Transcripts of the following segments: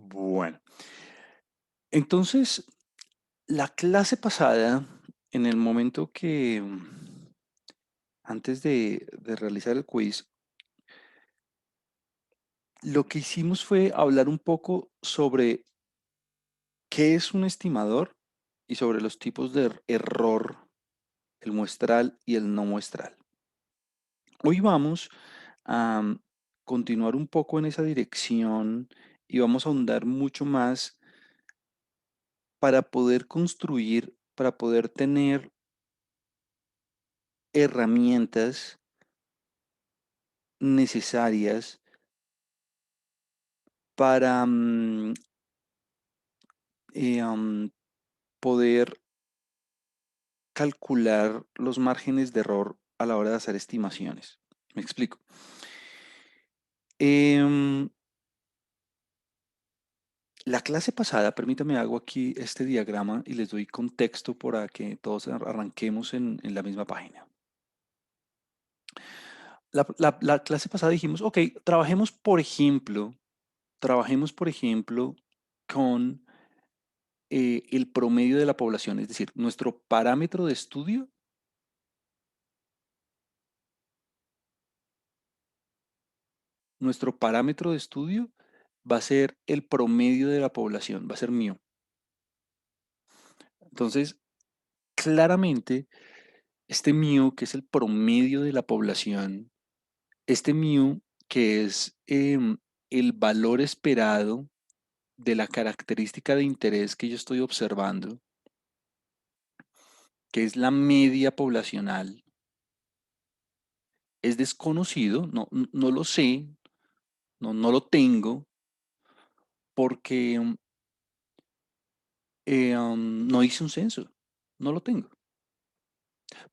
Bueno, entonces, la clase pasada, en el momento que, antes de realizar el quiz, lo que hicimos fue hablar un poco sobre qué es un estimador y sobre los tipos de error, el muestral y el no muestral. Hoy vamos a continuar un poco en esa dirección y vamos a ahondar mucho más para poder construir, para poder tener herramientas necesarias para poder calcular los márgenes de error a la hora de hacer estimaciones. Me explico. Em, la clase pasada, permítame, hago aquí este diagrama y les doy contexto para que todos arranquemos en la misma página. La clase pasada dijimos, ok, trabajemos, por ejemplo, con el promedio de la población, es decir, nuestro parámetro de estudio va a ser el promedio de la población, va a ser mío. Entonces, claramente, este mío, que es el promedio de la población, este mío, que es el valor esperado de la característica de interés que yo estoy observando, que es la media poblacional, es desconocido, no lo sé, no lo tengo, porque no hice un censo, no lo tengo.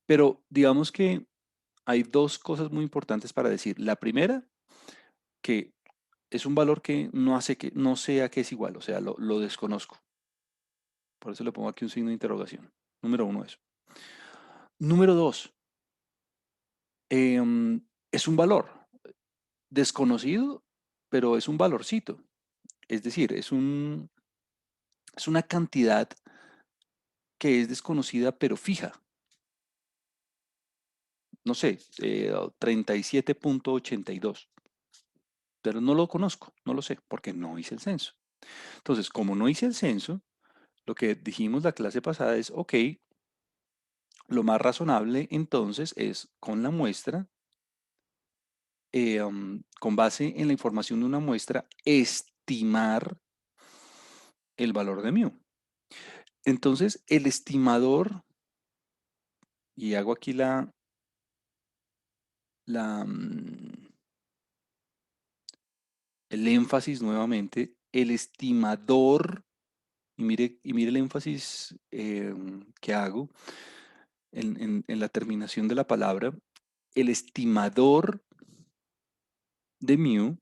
Pero digamos que hay dos cosas muy importantes para decir. La primera, que es un valor que no sé a qué es igual, o sea, lo desconozco. Por eso le pongo aquí un signo de interrogación. Número uno, eso. Número dos, es un valor desconocido, pero es un valorcito. Es decir, es una cantidad que es desconocida, pero fija. No sé, 37.82. Pero no lo conozco, no lo sé, porque no hice el censo. Entonces, como no hice el censo, lo que dijimos la clase pasada es, ok, lo más razonable entonces es con la muestra, con base en la información de una muestra, estimar el valor de mu. Entonces, el estimador, y hago aquí la, el énfasis nuevamente, el estimador, y mire el énfasis que hago en la terminación de la palabra, el estimador de mu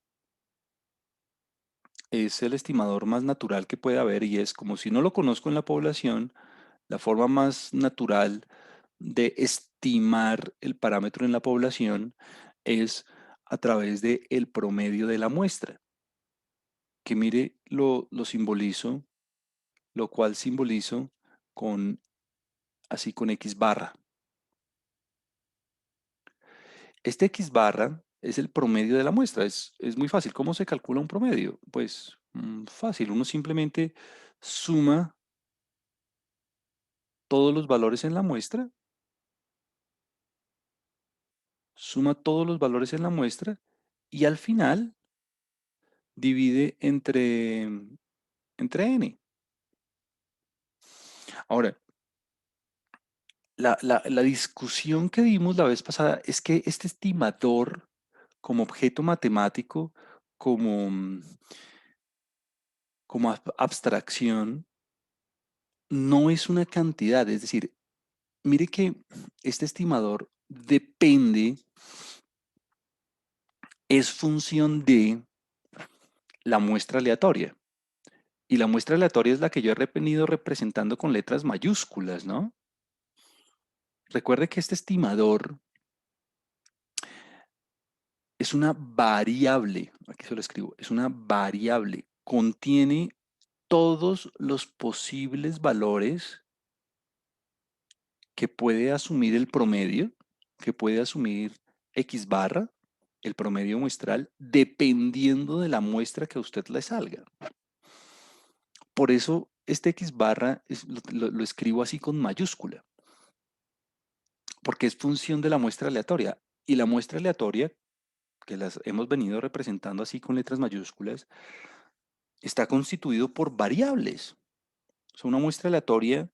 es el estimador más natural que puede haber y es como si no lo conozco en la población, la forma más natural de estimar el parámetro en la población es a través de el promedio de la muestra, que mire lo simbolizo, lo cual simbolizo con así con X barra. Este X barra es el promedio de la muestra, es muy fácil. ¿Cómo se calcula un promedio? Pues fácil, uno simplemente suma todos los valores en la muestra, suma todos los valores en la muestra y al final divide entre n. Ahora, la discusión que dimos la vez pasada es que este estimador como objeto matemático, como, como abstracción, no es una cantidad. Es decir, mire que este estimador depende, es función de la muestra aleatoria. Y la muestra aleatoria es la que yo he venido representando con letras mayúsculas, ¿no? Recuerde que este estimador es una variable, aquí se lo escribo, es una variable contiene todos los posibles valores que puede asumir el promedio, que puede asumir X barra, el promedio muestral, dependiendo de la muestra que a usted le salga. Por eso este X barra lo escribo así con mayúscula, porque es función de la muestra aleatoria. Y la muestra aleatoria, que las hemos venido representando así con letras mayúsculas, está constituido por variables. O sea, una muestra aleatoria,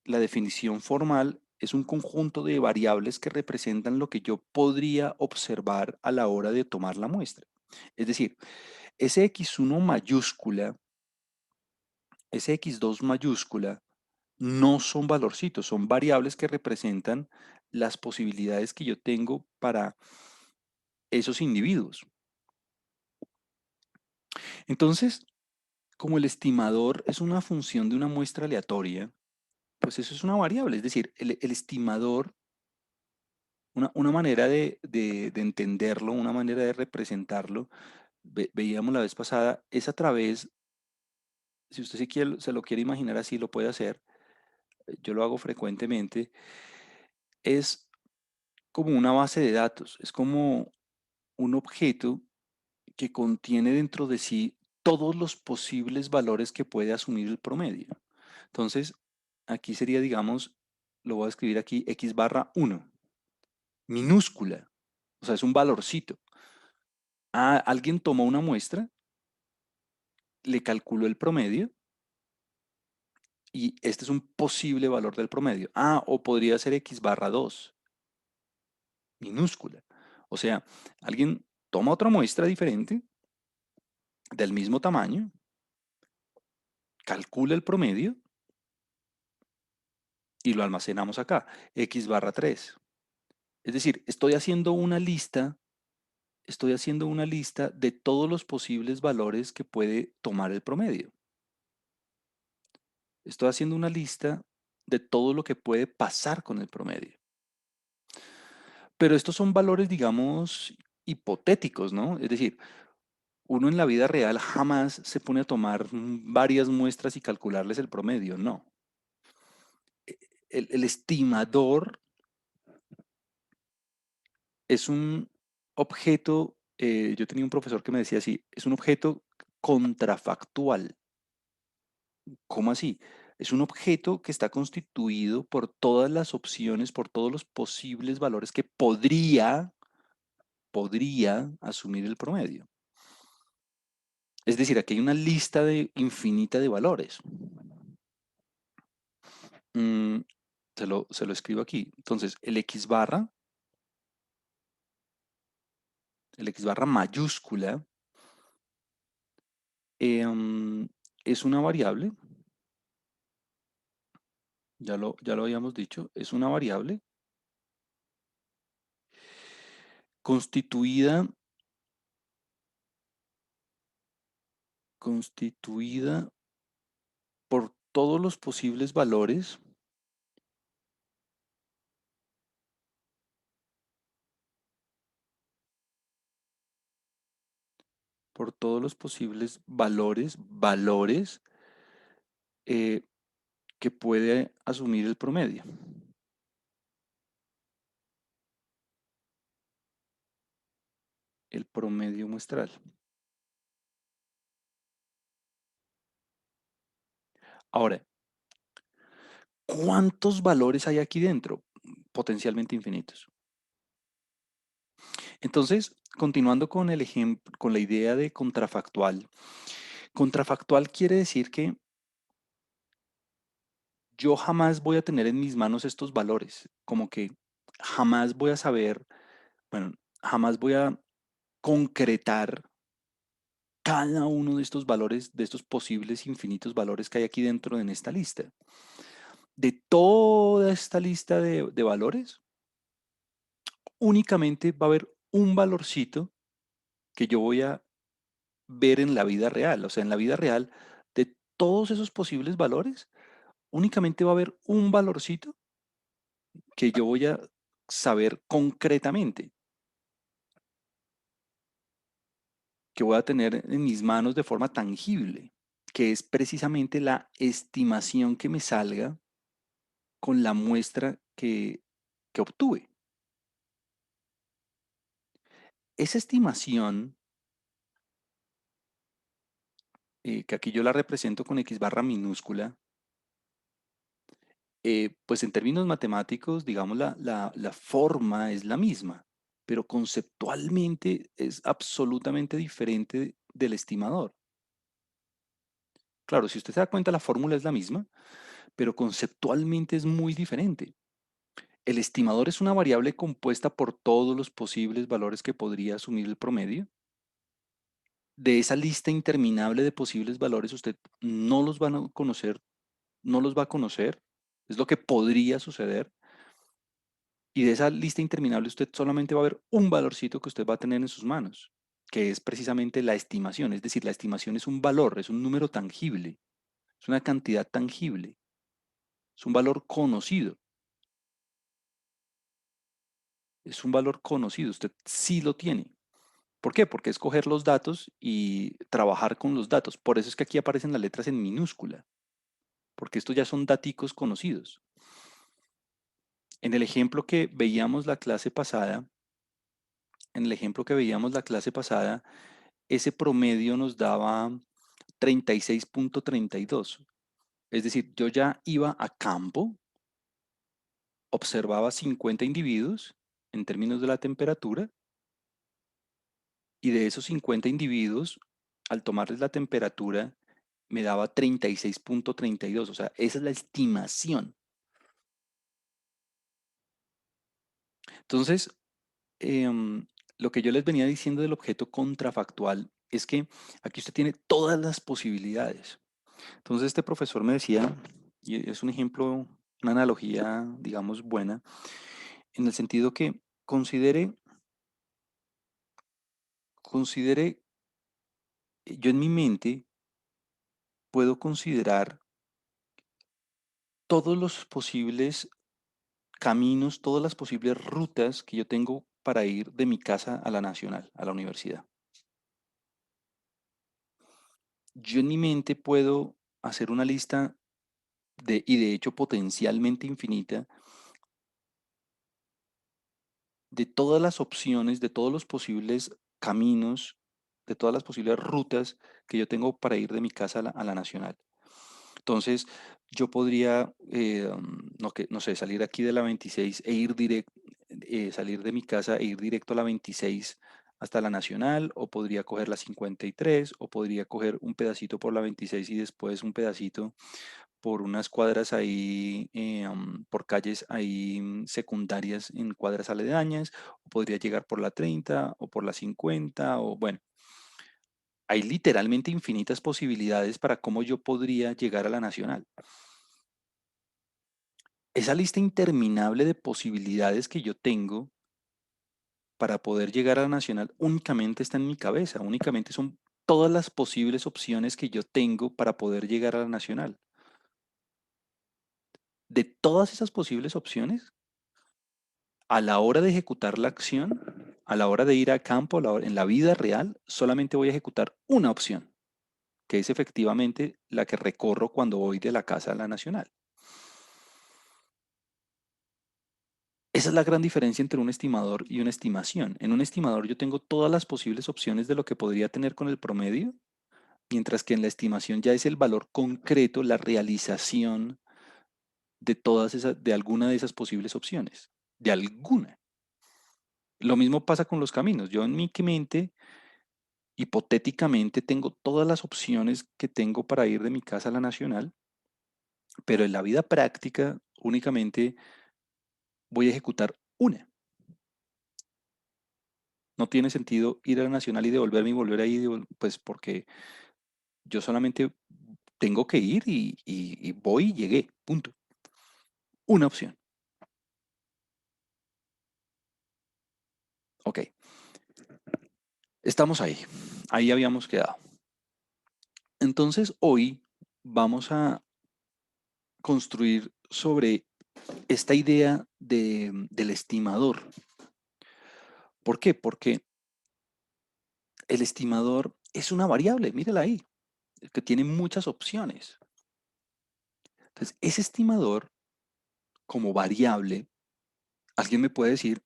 la definición formal es un conjunto de variables que representan lo que yo podría observar a la hora de tomar la muestra. Es decir, ese X1 mayúscula, ese X2 mayúscula, no son valorcitos, son variables que representan las posibilidades que yo tengo para esos individuos. Entonces, como el estimador es una función de una muestra aleatoria, pues eso es una variable, es decir, el estimador, una manera de entenderlo, una manera de representarlo, veíamos la vez pasada, es a través, si usted se lo quiere imaginar así, lo puede hacer, yo lo hago frecuentemente, es como una base de datos, es como un objeto que contiene dentro de sí todos los posibles valores que puede asumir el promedio. Entonces, aquí sería, digamos, lo voy a escribir aquí, X barra 1, minúscula, o sea, es un valorcito. Ah, alguien tomó una muestra, le calculó el promedio y este es un posible valor del promedio. Ah, o podría ser X barra 2, minúscula. O sea, alguien toma otra muestra diferente, del mismo tamaño, calcula el promedio y lo almacenamos acá, X barra 3. Es decir, estoy haciendo una lista de todos los posibles valores que puede tomar el promedio. Estoy haciendo una lista de todo lo que puede pasar con el promedio. Pero estos son valores, digamos, hipotéticos, ¿no? Es decir, uno en la vida real jamás se pone a tomar varias muestras y calcularles el promedio, no. El estimador es un objeto, yo tenía un profesor que me decía así, es un objeto contrafactual. ¿Cómo así? Es un objeto que está constituido por todas las opciones, por todos los posibles valores que podría asumir el promedio. Es decir, aquí hay una lista infinita de valores. Mm, se lo escribo aquí. Entonces, el X barra mayúscula, em, es una variable, ya lo habíamos dicho, es una variable constituida, constituida por todos los posibles valores, por todos los posibles valores eh, que puede asumir el promedio, el promedio muestral. Ahora, ¿cuántos valores hay aquí dentro? Potencialmente infinitos. Entonces, continuando con el ejemplo, con la idea de contrafactual. Contrafactual quiere decir que yo jamás voy a tener en mis manos estos valores, como que jamás voy a saber, bueno, jamás voy a concretar cada uno de estos valores, de estos posibles infinitos valores que hay aquí dentro en esta lista. De toda esta lista de valores, únicamente va a haber un valorcito que yo voy a ver en la vida real. O sea, en la vida real, de todos esos posibles valores, únicamente va a haber un valorcito que yo voy a saber concretamente. que voy a tener en mis manos de forma tangible, que es precisamente la estimación que me salga con la muestra que obtuve. Esa estimación, que aquí yo la represento con X barra minúscula, pues en términos matemáticos, digamos, la forma es la misma, pero conceptualmente es absolutamente diferente del estimador. Claro, si usted se da cuenta, la fórmula es la misma, pero conceptualmente es muy diferente. El estimador es una variable compuesta por todos los posibles valores que podría asumir el promedio. De esa lista interminable de posibles valores, usted no los va a conocer, no los va a conocer, es lo que podría suceder. Y de esa lista interminable usted solamente va a ver un valorcito que usted va a tener en sus manos, que es precisamente la estimación. Es decir, la estimación es un valor, es un número tangible, es una cantidad tangible, es un valor conocido, es un valor conocido, usted sí lo tiene. ¿Por qué? Porque es coger los datos y trabajar con los datos. Por eso es que aquí aparecen las letras en minúscula, porque estos ya son daticos conocidos. En el ejemplo que veíamos la clase pasada, en el ejemplo que veíamos la clase pasada, ese promedio nos daba 36.32. Es decir, yo ya iba a campo, observaba 50 individuos en términos de la temperatura y de esos 50 individuos, al tomarles la temperatura, me daba 36.32. O sea, esa es la estimación. Entonces, em, lo que yo les venía diciendo del objeto contrafactual es que aquí usted tiene todas las posibilidades. Entonces, este profesor me decía, y es un ejemplo, una analogía, digamos, buena, en el sentido que considere, yo en mi mente puedo considerar todos los posibles caminos, todas las posibles rutas que yo tengo para ir de mi casa a la nacional, a la universidad. Yo en mi mente puedo hacer una lista y de hecho potencialmente infinita, de todas las opciones, de todos los posibles caminos, de todas las posibles rutas que yo tengo para ir de mi casa a la nacional. Entonces, yo podría, no sé, salir aquí de la 26 e ir directo, salir de mi casa e ir directo a la 26 hasta la Nacional, o podría coger la 53, o podría coger un pedacito por la 26 y después un pedacito por unas cuadras ahí, por calles ahí secundarias en cuadras aledañas, o podría llegar por la 30 o por la 50, o bueno, hay literalmente infinitas posibilidades para cómo yo podría llegar a la Nacional. Esa lista interminable de posibilidades que yo tengo para poder llegar a la Nacional únicamente está en mi cabeza, únicamente son todas las posibles opciones que yo tengo para poder llegar a la Nacional. De todas esas posibles opciones, a la hora de ejecutar la acción, a la hora de ir a campo, en la vida real, solamente voy a ejecutar una opción, que es efectivamente la que recorro cuando voy de la casa a la Nacional. Esa es la gran diferencia entre un estimador y una estimación. En un estimador yo tengo todas las posibles opciones de lo que podría tener con el promedio, mientras que en la estimación ya es el valor concreto, la realización de de alguna de esas posibles opciones, de alguna. Lo mismo pasa con los caminos. Yo en mi mente, hipotéticamente, tengo todas las opciones que tengo para ir de mi casa a la Nacional, pero en la vida práctica únicamente voy a ejecutar una. No tiene sentido ir a la Nacional y devolverme y volver ahí, pues porque yo solamente tengo que ir y voy y llegué, punto. Una opción. Ok, estamos ahí. Ahí habíamos quedado. Entonces hoy vamos a construir sobre esta idea del estimador. ¿Por qué? Porque El estimador es una variable, mírala ahí, que tiene muchas opciones. Entonces, ese estimador como variable, alguien me puede decir,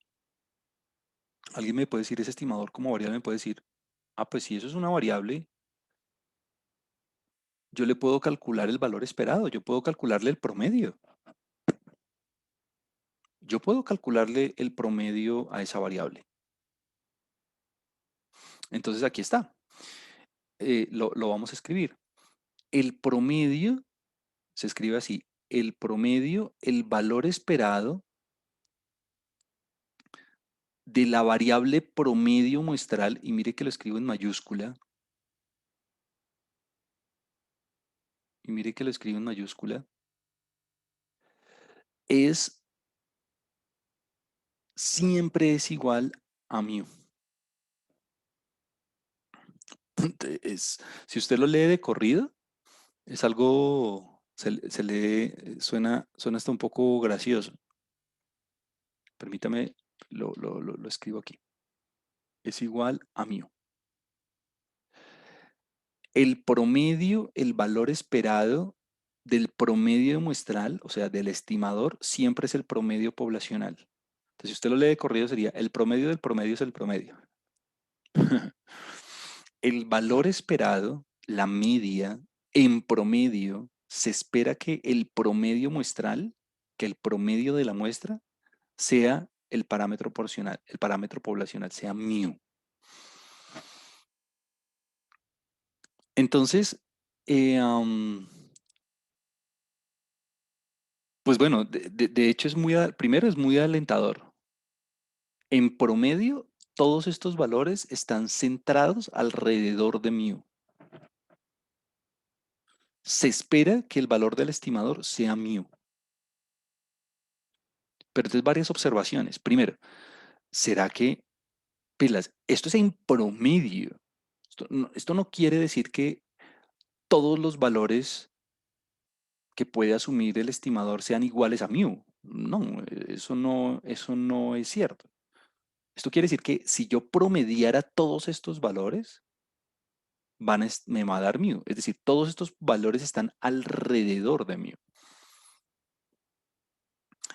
ese estimador como variable me puede decir, ah, pues si eso es una variable, yo le puedo calcular el valor esperado, yo puedo calcularle el promedio. Yo puedo calcularle el promedio a esa variable. Entonces aquí está. Lo vamos a escribir. El promedio se escribe así. El promedio, el valor esperado de la variable promedio muestral, y mire que lo escribo en mayúscula, y mire que lo escribo en mayúscula, es siempre es igual a mu. Es, si usted lo lee de corrido, es algo, se lee, suena hasta un poco gracioso. Permítame, lo escribo aquí. Es igual a mu. El promedio, el valor esperado del promedio muestral, o sea, del estimador, siempre es el promedio poblacional. Entonces, si usted lo lee de corrido, sería el promedio del promedio es el promedio. El valor esperado, la media, en promedio, se espera que el promedio muestral, que el promedio de la muestra, sea el parámetro proporcional, el parámetro poblacional, sea mu. Entonces, eh, am, pues bueno, de hecho es primero es muy alentador. En promedio, todos estos valores están centrados alrededor de mu. Se espera que el valor del estimador sea mu. Pero entonces varias observaciones. Primero, ¿será que, pilas, esto es en promedio? Esto no quiere decir que todos los valores que puede asumir el estimador sean iguales a mu. No, eso no es cierto. Esto quiere decir que si yo promediara todos estos valores, me va a dar mu. Es decir, todos estos valores están alrededor de mu.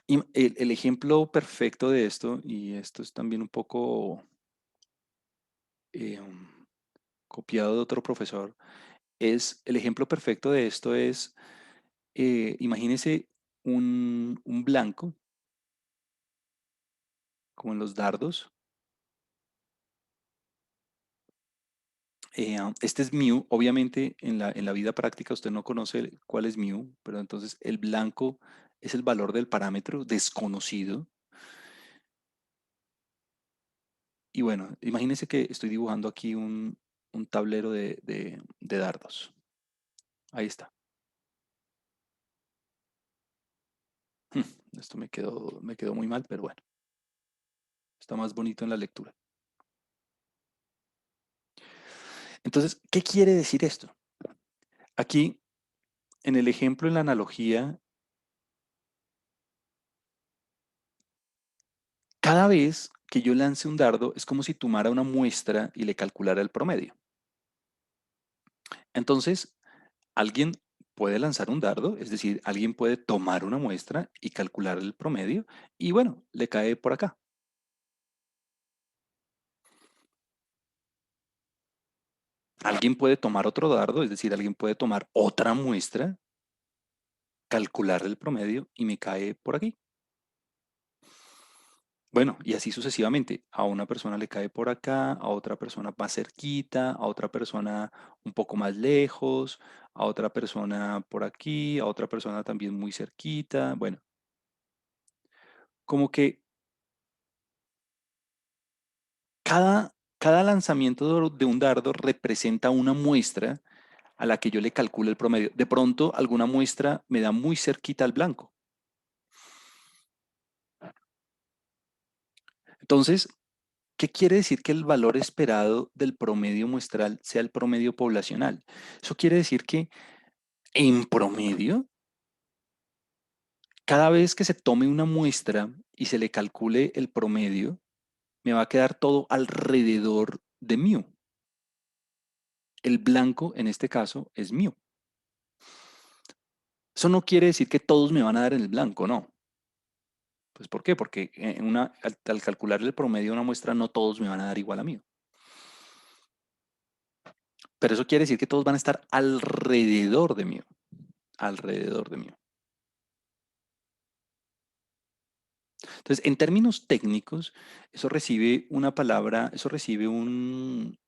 Y el ejemplo perfecto de esto, y esto es también un poco um, copiado de otro profesor, es el ejemplo perfecto de esto es, imagínese un blanco, como en los dardos. Este es mu, obviamente en la vida práctica usted no conoce cuál es mu, pero entonces el blanco es el valor del parámetro desconocido. Y bueno, imagínense que estoy dibujando aquí un tablero de dardos. Ahí está. Esto me quedó muy mal, pero bueno, está más bonito en la lectura. Entonces, ¿qué quiere decir esto? Aquí, en el ejemplo, en la analogía, cada vez que yo lance un dardo es como si tomara una muestra y le calculara el promedio. Entonces, alguien puede lanzar un dardo, es decir, alguien puede tomar una muestra y calcular el promedio y bueno, le cae por acá. Alguien puede tomar otro dardo, es decir, alguien puede tomar otra muestra, calcular el promedio y me cae por aquí. Bueno, y así sucesivamente. A una persona le cae por acá, a otra persona más cerquita, a otra persona un poco más lejos, a otra persona por aquí, a otra persona también muy cerquita. Bueno, como que cada lanzamiento de un dardo representa una muestra a la que yo le calculo el promedio. De pronto, alguna muestra me da muy cerquita al blanco. Entonces, ¿qué quiere decir que el valor esperado del promedio muestral sea el promedio poblacional? Eso quiere decir que en promedio, cada vez que se tome una muestra y se le calcule el promedio, me va a quedar todo alrededor de mu. El blanco, en este caso, es mío. Eso no quiere decir que todos me van a dar en el blanco, no. Pues ¿por qué? Porque al calcular el promedio de una muestra, no todos me van a dar igual a mí. Pero eso quiere decir que todos van a estar alrededor de mí, alrededor de mí. Entonces, en términos técnicos, eso recibe una palabra, eso recibe un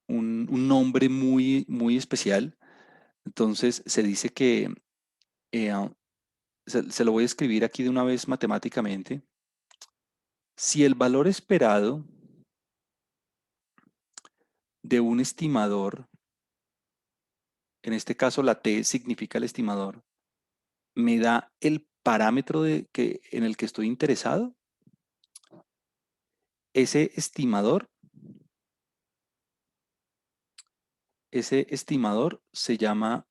nombre muy, muy especial. Entonces, se dice que, ah, se lo voy a escribir aquí de una vez matemáticamente. Si el valor esperado de un estimador, en este caso la T significa el estimador, me da el parámetro en el que estoy interesado, ese estimador, ese estimador se llama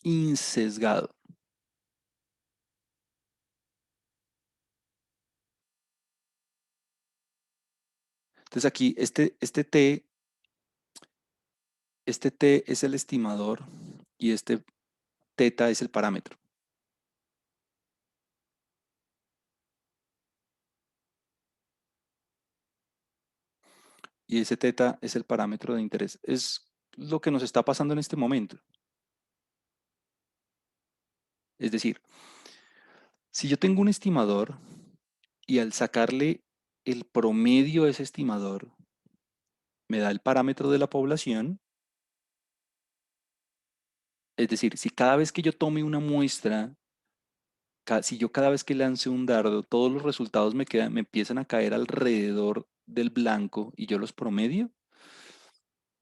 insesgado. Entonces aquí este T es el estimador y este teta es el parámetro. Y ese teta es el parámetro de interés. Es lo que nos está pasando en este momento. Es decir, si yo tengo un estimador y al sacarle el promedio a ese estimador me da el parámetro de la población, es decir, si cada vez que yo tome una muestra, si yo cada vez que lance un dardo, todos los resultados me empiezan a caer alrededor del blanco y yo los promedio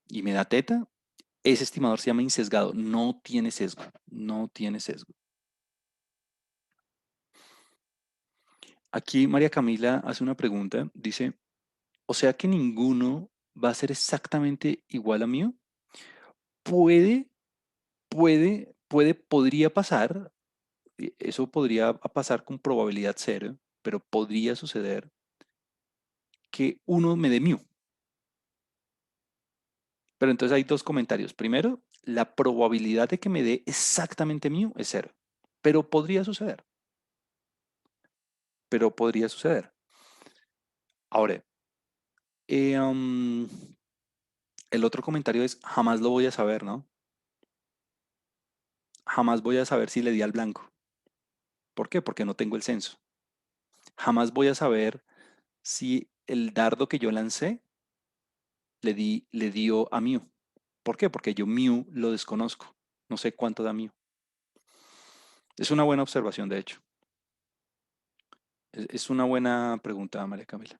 y me da teta, ese estimador se llama insesgado, no tiene sesgo, no tiene sesgo. Aquí María Camila hace una pregunta, dice, o sea que ninguno va a ser exactamente igual a mío. Puede, podría pasar, eso podría pasar con probabilidad cero, pero podría suceder que uno me dé mu. Pero entonces hay dos comentarios. Primero, la probabilidad de que me dé exactamente mu es cero, pero podría suceder, pero podría suceder. Ahora, eh, um, el otro comentario es, jamás lo voy a saber, ¿no? Jamás voy a saber si le di al blanco. ¿Por qué? Porque no tengo el censo. Jamás voy a saber si el dardo que yo lancé le dio a mu. ¿Por qué? Porque yo mu lo desconozco. No sé cuánto da mu. Es una buena observación, de hecho. Es una buena pregunta, María Camila.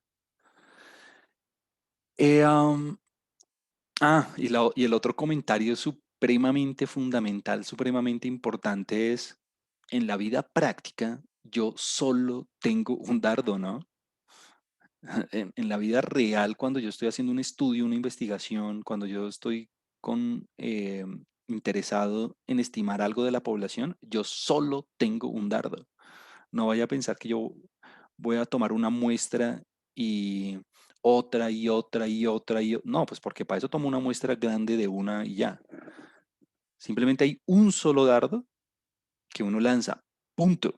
Eh, um, y el otro comentario supremamente fundamental, supremamente importante es, en la vida práctica, yo solo tengo un dardo, ¿no? En la vida real, cuando yo estoy haciendo un estudio, una investigación, cuando yo estoy interesado en estimar algo de la población, yo solo tengo un dardo. No vaya a pensar que yo voy a tomar una muestra y otra y otra y otra no, pues porque para eso tomo una muestra grande de una y ya. Simplemente hay un solo dardo que uno lanza. Punto.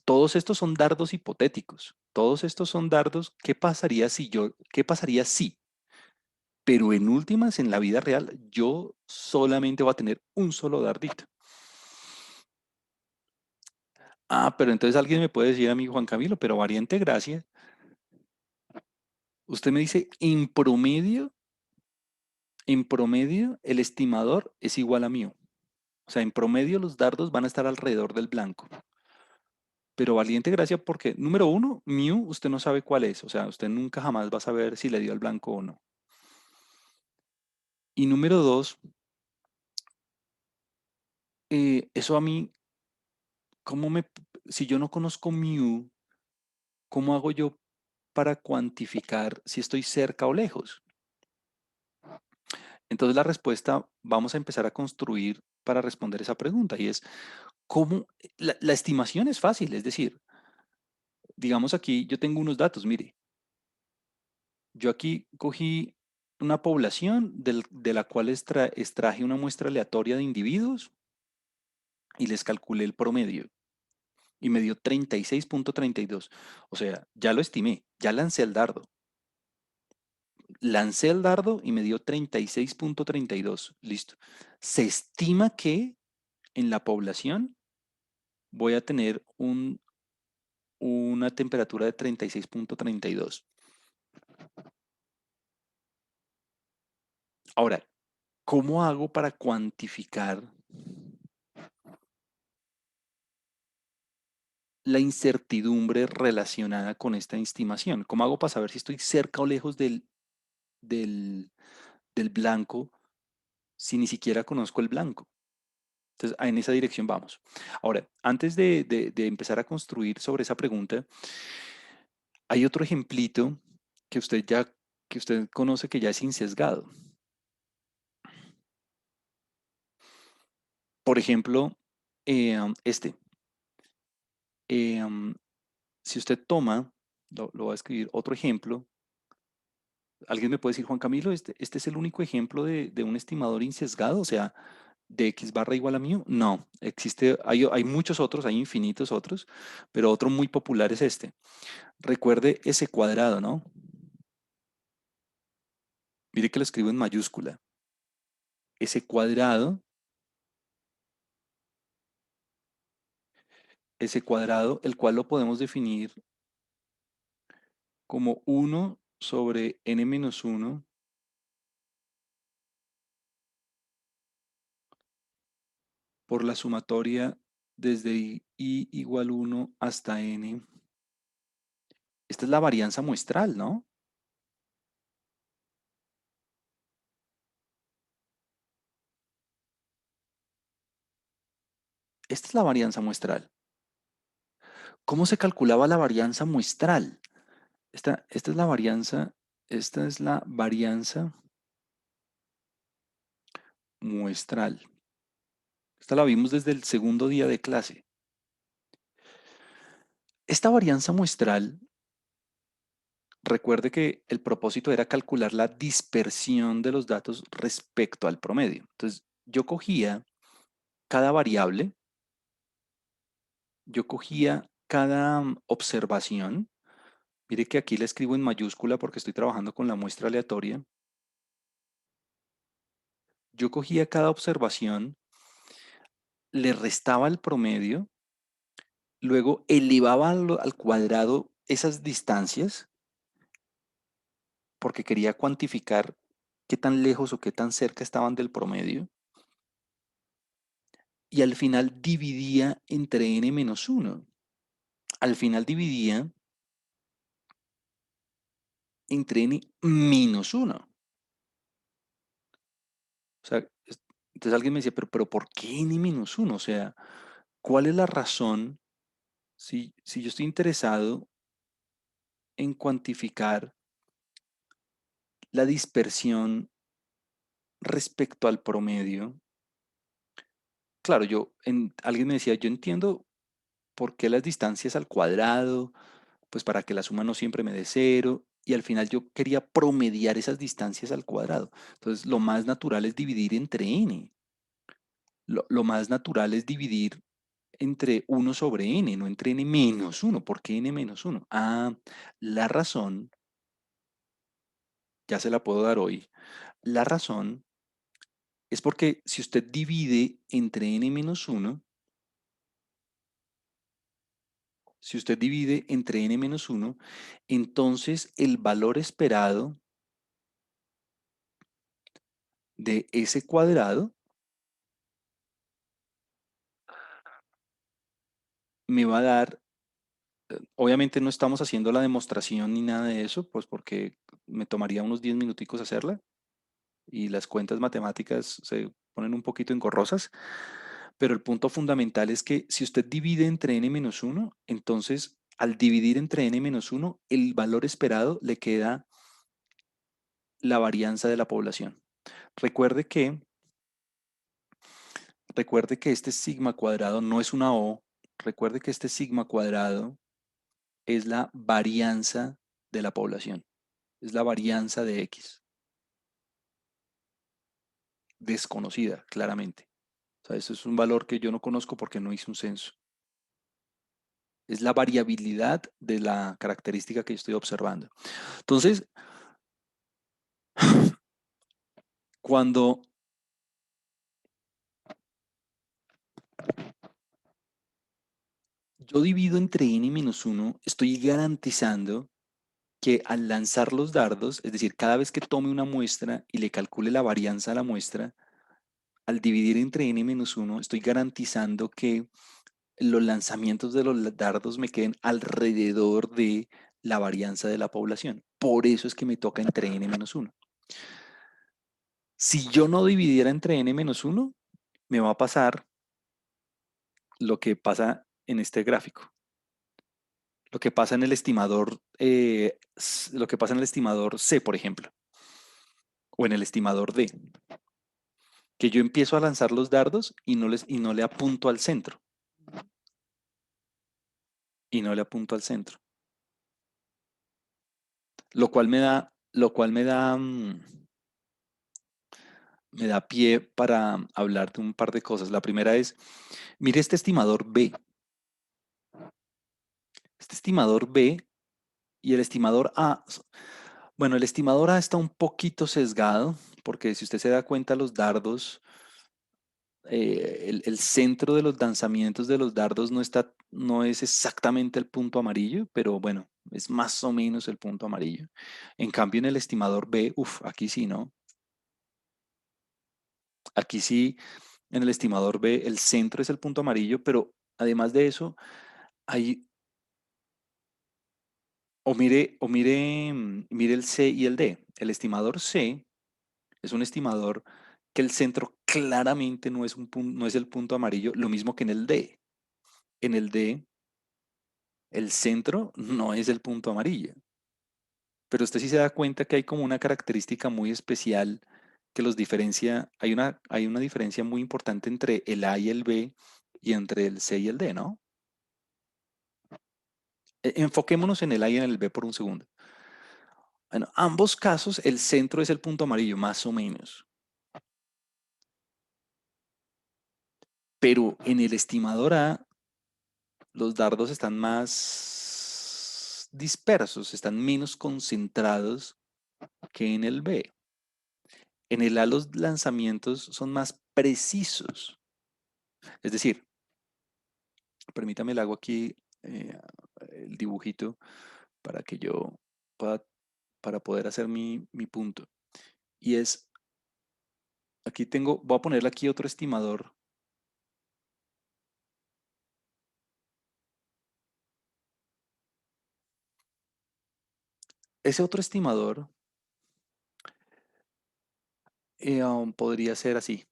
Todos estos son dardos hipotéticos. Todos estos son dardos. ¿Qué pasaría si? Pero en últimas, en la vida real, yo solamente voy a tener un solo dardito. Pero entonces alguien me puede decir a mí, Juan Camilo, pero variante gracia. Usted me dice, en promedio, el estimador es igual a mío. O sea, en promedio los dardos van a estar alrededor del blanco. Pero valiente gracia porque, número uno, mu, usted no sabe cuál es. O sea, usted nunca jamás va a saber si le dio al blanco o no. Y número dos, eso a mí, ¿cómo me, si yo no conozco mu, ¿cómo hago yo para cuantificar si estoy cerca o lejos? Entonces la respuesta vamos a empezar a construir para responder esa pregunta y es, ¿cómo? La estimación es fácil, es decir, digamos aquí, yo tengo unos datos, mire, yo aquí cogí una población de la cual extraje una muestra aleatoria de individuos y les calculé el promedio y me dio 36,32. O sea, ya lo estimé, ya lancé el dardo. Lancé el dardo y me dio 36,32. Listo. Se estima que en la población voy a tener una temperatura de 36,32. Ahora, ¿cómo hago para cuantificar la incertidumbre relacionada con esta estimación? ¿Cómo hago para saber si estoy cerca o lejos del, del blanco si ni siquiera conozco el blanco? Entonces, en esa dirección vamos. Ahora, antes de empezar a construir sobre esa pregunta, hay otro ejemplito que que usted conoce que ya es insesgado. Por ejemplo, este. em, si usted toma, lo voy a escribir, otro ejemplo. ¿Alguien me puede decir, Juan Camilo, este es el único ejemplo de un estimador insesgado? O sea, de X barra igual a mío. No, hay muchos otros, hay infinitos otros, pero otro muy popular es este. Recuerde ese cuadrado, ¿no? Mire que lo escribo en mayúscula. Ese ese cuadrado, el cual lo podemos definir como 1/n-1 por la sumatoria desde i igual 1 hasta n. Esta es la varianza muestral, ¿no? Esta es la varianza muestral. ¿Cómo se calculaba la varianza muestral? Esta es la varianza, esta es la varianza muestral. Esta la vimos desde el segundo día de clase. Esta varianza muestral, recuerde que el propósito era calcular la dispersión de los datos respecto al promedio. Entonces, cada variable, yo cogía cada observación. Mire que aquí la escribo en mayúscula porque estoy trabajando con la muestra aleatoria. Yo cogía cada observación, le restaba el promedio, luego elevaba al cuadrado esas distancias porque quería cuantificar qué tan lejos o qué tan cerca estaban del promedio y al final dividía entre n-1. Al final dividía entre n-1. O sea, entonces alguien me decía, pero ¿por qué n-1? O sea, ¿cuál es la razón si yo estoy interesado en cuantificar la dispersión respecto al promedio? Claro, alguien me decía, yo entiendo por qué las distancias al cuadrado, pues para que la suma no siempre me dé cero, y al final yo quería promediar esas distancias al cuadrado. Entonces, lo más natural es dividir entre n. Lo más natural es dividir entre 1/n, no entre n-1. ¿Por qué n-1? Ah, la razón, ya se la puedo dar hoy. La razón es porque si usted divide entre n-1, si usted divide entre n-1, entonces el valor esperado de ese cuadrado me va a dar, obviamente no estamos haciendo la demostración ni nada de eso, pues porque me tomaría unos 10 minuticos hacerla y las cuentas matemáticas se ponen un poquito engorrosas, pero el punto fundamental es que si usted divide entre n-1, entonces al dividir entre n-1, el valor esperado le queda la varianza de la población. Recuerde que, recuerde que este sigma cuadrado no es una O, recuerde que este sigma cuadrado es la varianza de la población, es la varianza de X, desconocida claramente. O sea, eso es un valor que yo no conozco porque no hice un censo. Es la variabilidad de la característica que yo estoy observando. Entonces, cuando yo divido entre n-1, estoy garantizando que al lanzar los dardos, es decir, cada vez que tome una muestra y le calcule la varianza a la muestra, al dividir entre n-1, estoy garantizando que los lanzamientos de los dardos me queden alrededor de la varianza de la población. Por eso es que me toca entre n-1. Si yo no dividiera entre n-1, me va a pasar lo que pasa en este gráfico. Lo que pasa en el estimador, lo que pasa en el estimador C, por ejemplo, o en el estimador D, que yo empiezo a lanzar los dardos y no le apunto al centro, y no le apunto al centro, me da pie para hablar de un par de cosas. La primera es, mire este estimador B. Este estimador B y el estimador A. Bueno, el estimador A está un poquito sesgado, porque si usted se da cuenta, los dardos, el centro de los lanzamientos de los dardos no es exactamente el punto amarillo, pero bueno, es más o menos el punto amarillo. En cambio, en el estimador B, uff, aquí sí, ¿no? Aquí sí, en el estimador B, el centro es el punto amarillo, pero además de eso, hay, mire el C y el D. El estimador C es un estimador que el centro claramente no es el punto amarillo, lo mismo que en el D. En el D, el centro no es el punto amarillo. Pero usted sí se da cuenta que hay como una característica muy especial que los diferencia. Hay una diferencia muy importante entre el A y el B y entre el C y el D, ¿no? Enfoquémonos en el A y en el B por un segundo. Bueno, ambos casos el centro es el punto amarillo, más o menos. Pero en el estimador A, los dardos están más dispersos, están menos concentrados que en el B. En el A los lanzamientos son más precisos. Es decir, permítame, le hago aquí el dibujito para que yo pueda, para poder hacer mi punto. Y es, aquí tengo, voy a ponerle aquí otro estimador. Ese otro estimador podría ser así.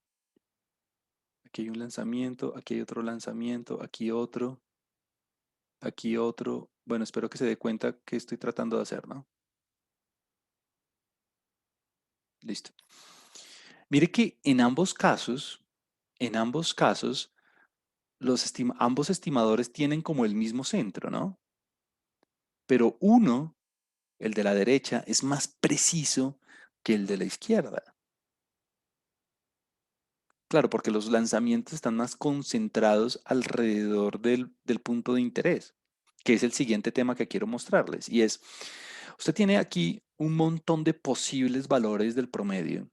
Aquí hay un lanzamiento, aquí hay otro lanzamiento, aquí otro. Bueno, espero que se dé cuenta que estoy tratando de hacer, ¿no? Listo. Mire que en ambos casos, ambos estimadores tienen como el mismo centro, ¿no? Pero uno, el de la derecha, es más preciso que el de la izquierda. Claro, porque los lanzamientos están más concentrados alrededor del punto de interés, que es el siguiente tema que quiero mostrarles. Y es, usted tiene aquí un montón de posibles valores del promedio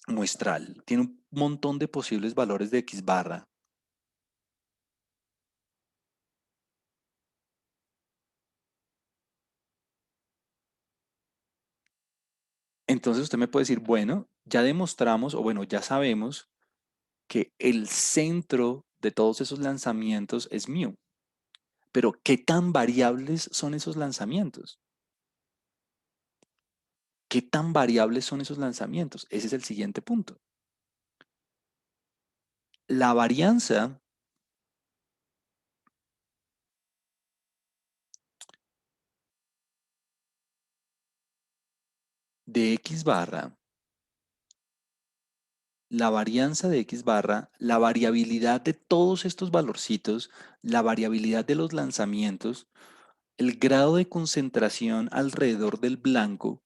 muestral, tiene un montón de posibles valores de X barra. Entonces usted me puede decir, bueno, ya demostramos, o bueno, ya sabemos que el centro de todos esos lanzamientos es mu. Pero ¿qué tan variables son esos lanzamientos? ¿Qué tan variables son esos lanzamientos? Ese es el siguiente punto. La varianza de X barra, la varianza de X barra, la variabilidad de todos estos valorcitos, la variabilidad de los lanzamientos, el grado de concentración alrededor del blanco,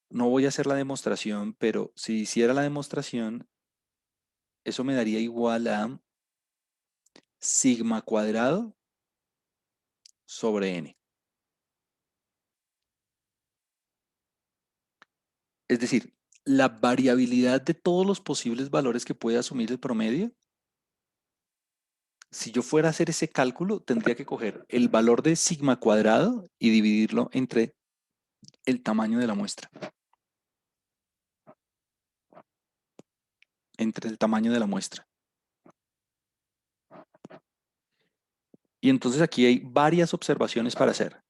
no voy a hacer la demostración, pero si hiciera la demostración, eso me daría igual a sigma cuadrado sobre n. Es decir, la variabilidad de todos los posibles valores que puede asumir el promedio, si yo fuera a hacer ese cálculo, tendría que coger el valor de sigma cuadrado y dividirlo entre el tamaño de la muestra. Entre el tamaño de la muestra. Y entonces aquí hay varias observaciones para hacer.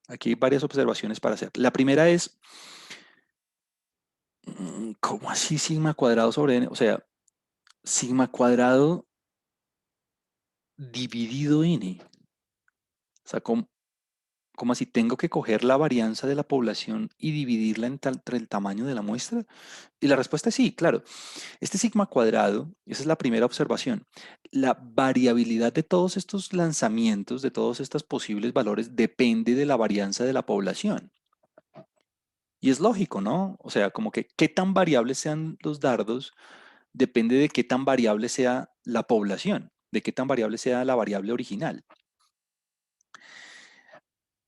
Aquí hay varias observaciones para hacer. La primera es, ¿cómo así sigma cuadrado sobre n? O sea, sigma cuadrado dividido n. O sea, ¿cómo así tengo que coger la varianza de la población y dividirla entre el tamaño de la muestra? Y la respuesta es sí, claro. Este sigma cuadrado, esa es la primera observación. La variabilidad de todos estos lanzamientos, de todos estos posibles valores, depende de la varianza de la población. Y es lógico, ¿no? O sea, como que qué tan variables sean los dardos depende de qué tan variable sea la población, de qué tan variable sea la variable original.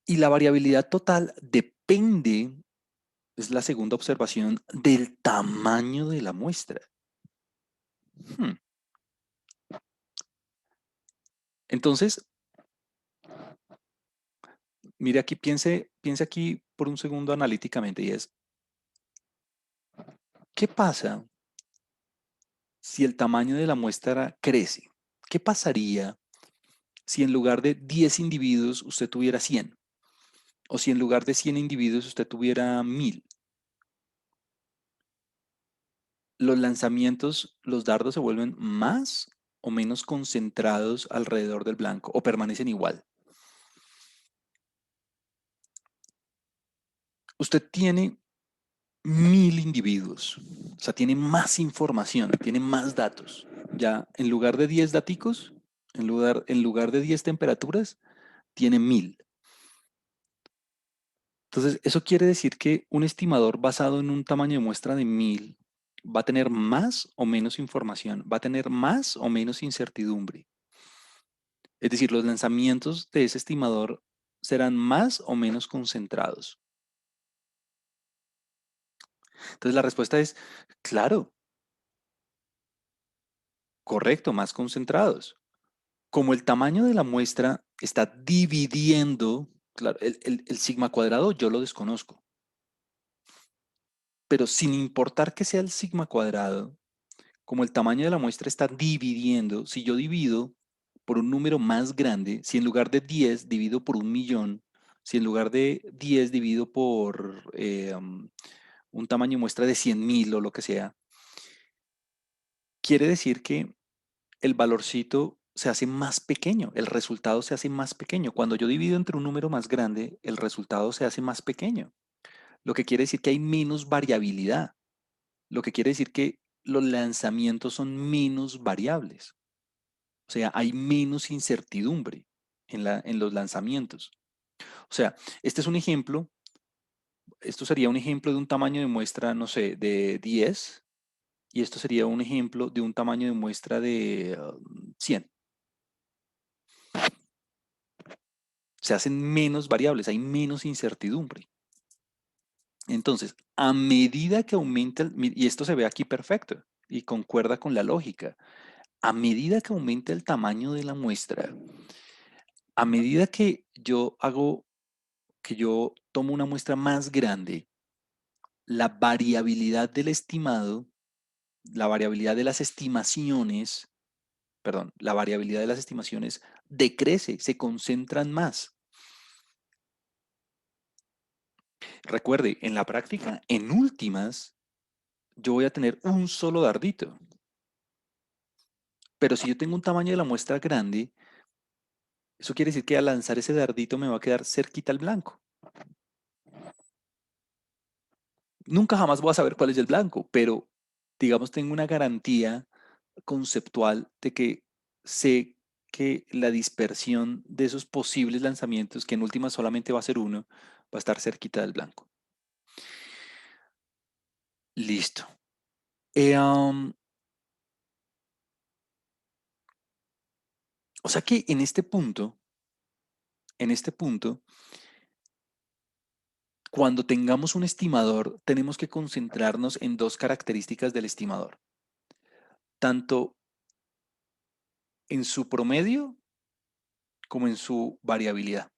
Y la variabilidad total depende, es la segunda observación, del tamaño de la muestra. Hmm. Entonces, mire aquí, piense aquí por un segundo analíticamente y es, ¿qué pasa si el tamaño de la muestra crece? ¿Qué pasaría si en lugar de 10 individuos usted tuviera 100? O si en lugar de 100 individuos usted tuviera 1000. Los lanzamientos, los dardos se vuelven más o menos concentrados alrededor del blanco o permanecen igual. Usted tiene 1000 individuos, o sea, tiene más información, tiene más datos. Ya en lugar de 10 daticos, en lugar de 10 temperaturas, tiene 1000. Entonces, eso quiere decir que un estimador basado en un tamaño de muestra de 1000 va a tener más o menos información, va a tener más o menos incertidumbre. Es decir, los lanzamientos de ese estimador serán más o menos concentrados. Entonces, la respuesta es, claro, correcto, más concentrados. Como el tamaño de la muestra está dividiendo, claro, el sigma cuadrado yo lo desconozco, pero sin importar que sea el sigma cuadrado, como el tamaño de la muestra está dividiendo, si yo divido por un número más grande, si en lugar de 10 divido por 1.000.000, si en lugar de 10 divido por un tamaño de muestra de 100.000 o lo que sea, quiere decir que el valorcito se hace más pequeño, el resultado se hace más pequeño. Cuando yo divido entre un número más grande, el resultado se hace más pequeño, lo que quiere decir que hay menos variabilidad, lo que quiere decir que los lanzamientos son menos variables. O sea, hay menos incertidumbre en los lanzamientos. O sea, este es un ejemplo, esto sería un ejemplo de un tamaño de muestra, no sé, de 10, y esto sería un ejemplo de un tamaño de muestra de 100. Se hacen menos variables, hay menos incertidumbre. Entonces, a medida que aumenta, y esto se ve aquí perfecto y concuerda con la lógica, a medida que aumenta el tamaño de la muestra, a medida que yo tomo una muestra más grande, la variabilidad del estimado, la variabilidad de las estimaciones, perdón, la variabilidad de las estimaciones decrece, se concentran más. Recuerde, en la práctica, en últimas, yo voy a tener un solo dardito. Pero si yo tengo un tamaño de la muestra grande, eso quiere decir que al lanzar ese dardito me va a quedar cerquita al blanco. Nunca jamás voy a saber cuál es el blanco, pero digamos tengo una garantía conceptual de que sé que la dispersión de esos posibles lanzamientos, que en última solamente va a ser uno, va a estar cerquita del blanco. Listo. Eh, um, o sea que en este punto, cuando tengamos un estimador, tenemos que concentrarnos en dos características del estimador, tanto en su promedio como en su variabilidad.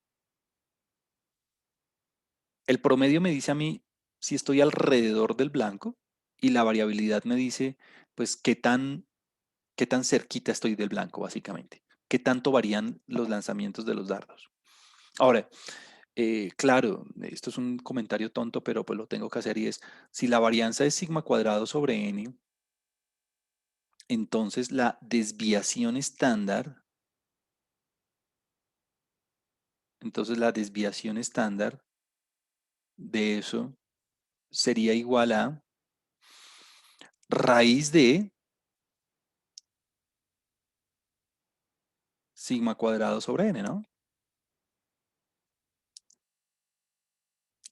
El promedio me dice a mí si estoy alrededor del blanco y la variabilidad me dice, pues, qué tan cerquita estoy del blanco, básicamente. Qué tanto varían los lanzamientos de los dardos. Ahora, claro, esto es un comentario tonto, pero pues lo tengo que hacer y es, si la varianza es sigma cuadrado sobre n, entonces la desviación estándar, de eso sería igual a raíz de sigma cuadrado sobre n, ¿no?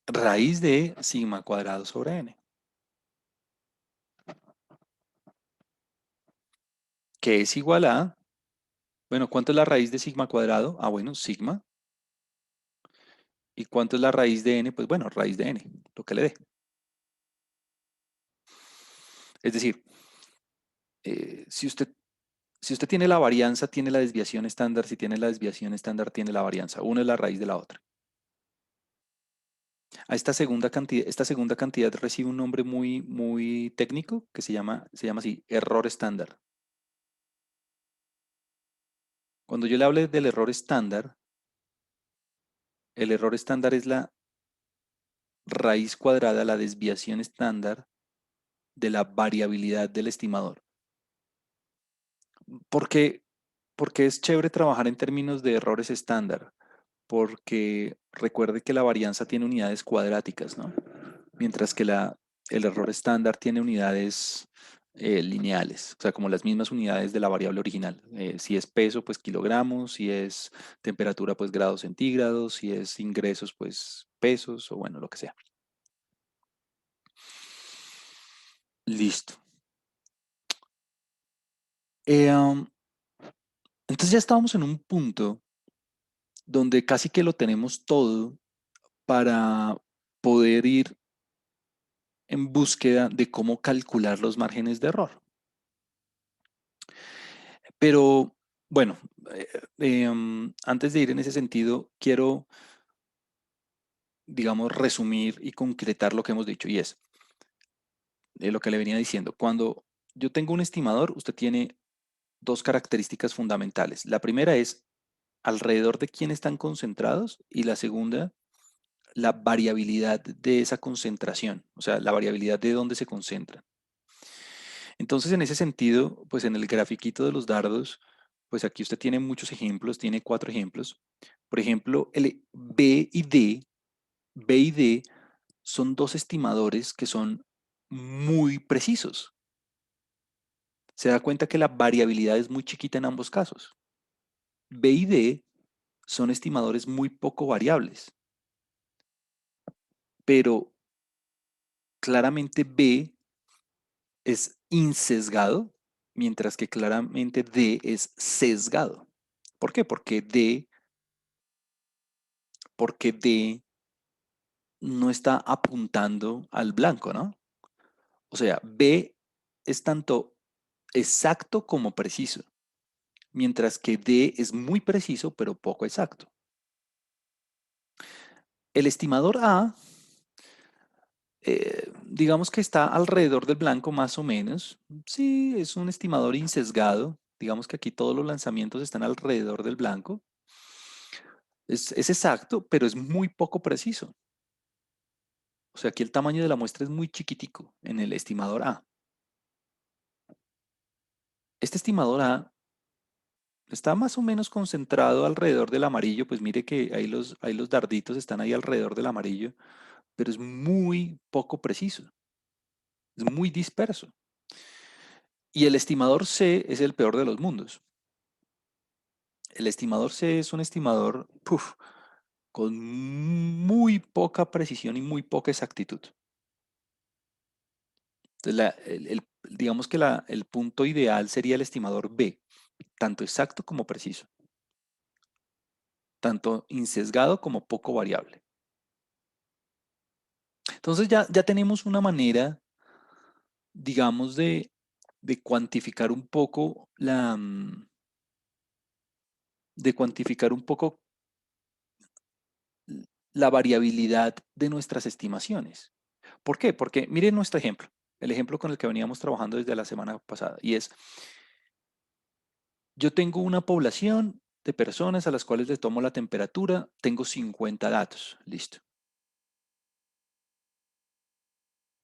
Raíz de sigma cuadrado sobre n, que es igual a, bueno, ¿cuánto es la raíz de sigma cuadrado? Ah, bueno, sigma. ¿Y cuánto es la raíz de n? Pues bueno, raíz de n, lo que le dé. Es decir, si usted tiene la varianza, tiene la desviación estándar. Si tiene la desviación estándar, tiene la varianza. Una es la raíz de la otra. A esta segunda cantidad recibe un nombre muy técnico que se llama así, error estándar. Cuando yo le hable del error estándar, el error estándar es la raíz cuadrada, la desviación estándar de la variabilidad del estimador. ¿Por qué? Porque es chévere trabajar en términos de errores estándar, porque recuerde que la varianza tiene unidades cuadráticas, ¿no? Mientras que el error estándar tiene unidades lineales, o sea, como las mismas unidades de la variable original. Si es peso, pues kilogramos; si es temperatura, pues grados centígrados; si es ingresos, pues pesos, o bueno, lo que sea. Listo. Eh, um, entonces ya estábamos en un punto donde casi que lo tenemos todo para poder ir en búsqueda de cómo calcular los márgenes de error. Pero bueno, antes de ir en ese sentido, quiero, digamos, resumir y concretar lo que hemos dicho, y es lo que le venía diciendo. Cuando yo tengo un estimador, usted tiene dos características fundamentales. La primera es alrededor de quién están concentrados, y la segunda, la variabilidad de esa concentración, o sea, la variabilidad de dónde se concentran. Entonces, en ese sentido, pues en el grafiquito de los dardos, pues aquí usted tiene muchos ejemplos, tiene 4 ejemplos. Por ejemplo, el B y D son dos estimadores que son muy precisos. Se da cuenta que la variabilidad es muy chiquita en ambos casos. B y D son estimadores muy poco variables, pero claramente B es insesgado, mientras que claramente D es sesgado. ¿Por qué? Porque D no está apuntando al blanco, ¿no? O sea, B es tanto exacto como preciso, mientras que D es muy preciso, pero poco exacto. El estimador A, digamos que está alrededor del blanco más o menos. Sí, es un estimador insesgado. Digamos que aquí todos los lanzamientos están alrededor del blanco. Es exacto, pero es muy poco preciso. O sea, aquí el tamaño de la muestra es muy chiquitico en el estimador A. Este estimador A está más o menos concentrado alrededor del amarillo. Pues mire que ahí los darditos están ahí alrededor del amarillo, pero es muy poco preciso, es muy disperso. Y el estimador C es el peor de los mundos. El estimador C es un estimador con muy poca precisión y muy poca exactitud. Entonces, digamos que el punto ideal sería el estimador B, tanto exacto como preciso, tanto insesgado como poco variable. Entonces ya tenemos una manera, digamos, de cuantificar un poco de cuantificar un poco la variabilidad de nuestras estimaciones. ¿Por qué? Porque miren nuestro ejemplo, el ejemplo con el que veníamos trabajando desde la semana pasada, y es, yo tengo una población de personas a las cuales les tomo la temperatura, tengo 50 datos, listo.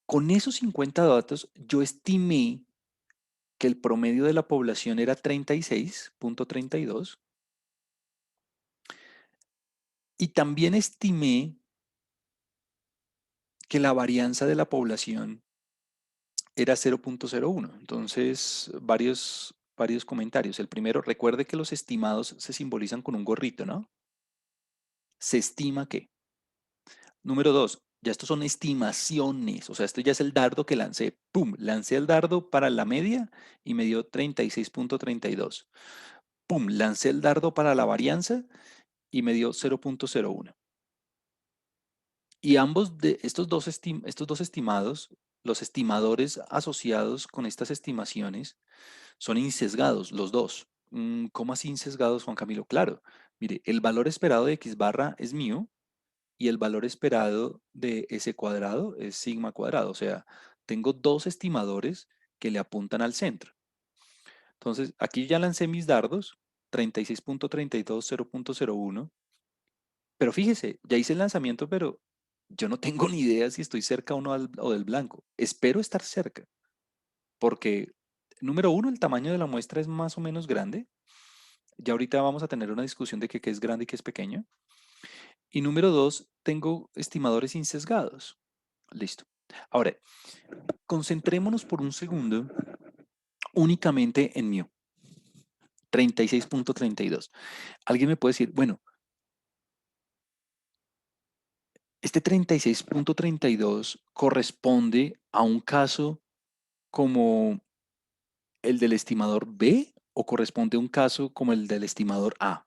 Con esos 50 datos, yo estimé que el promedio de la población era 36.32 y también estimé que la varianza de la población era 0.01. Entonces, varios comentarios. El primero, recuerde que los estimados se simbolizan con un gorrito, ¿no? Se estima que. Número dos, ya estos son estimaciones, o sea, esto ya es el dardo que lancé. ¡Pum! Lancé el dardo para la media y me dio 36.32. ¡Pum! Lancé el dardo para la varianza y me dio 0.01. Y ambos de estos dos estimados, los estimadores asociados con estas estimaciones, son insesgados, los dos. ¿Cómo así insesgados, Juan Camilo? Claro, mire, el valor esperado de X barra es mío y el valor esperado de S cuadrado es sigma cuadrado. O sea, tengo dos estimadores que le apuntan al centro. Entonces, aquí ya lancé mis dardos, 36.32, 0.01. Pero fíjese, ya hice el lanzamiento, pero yo no tengo ni idea si estoy cerca o no o del blanco. Espero estar cerca, porque número uno, el tamaño de la muestra es más o menos grande. Ya ahorita vamos a tener una discusión de qué es grande y qué es pequeño. Y número dos, tengo estimadores insesgados. Listo. Ahora, concentrémonos por un segundo únicamente en mu, 36.32. Alguien me puede decir, bueno, este 36.32 corresponde a un caso como el del estimador B o corresponde a un caso como el del estimador A.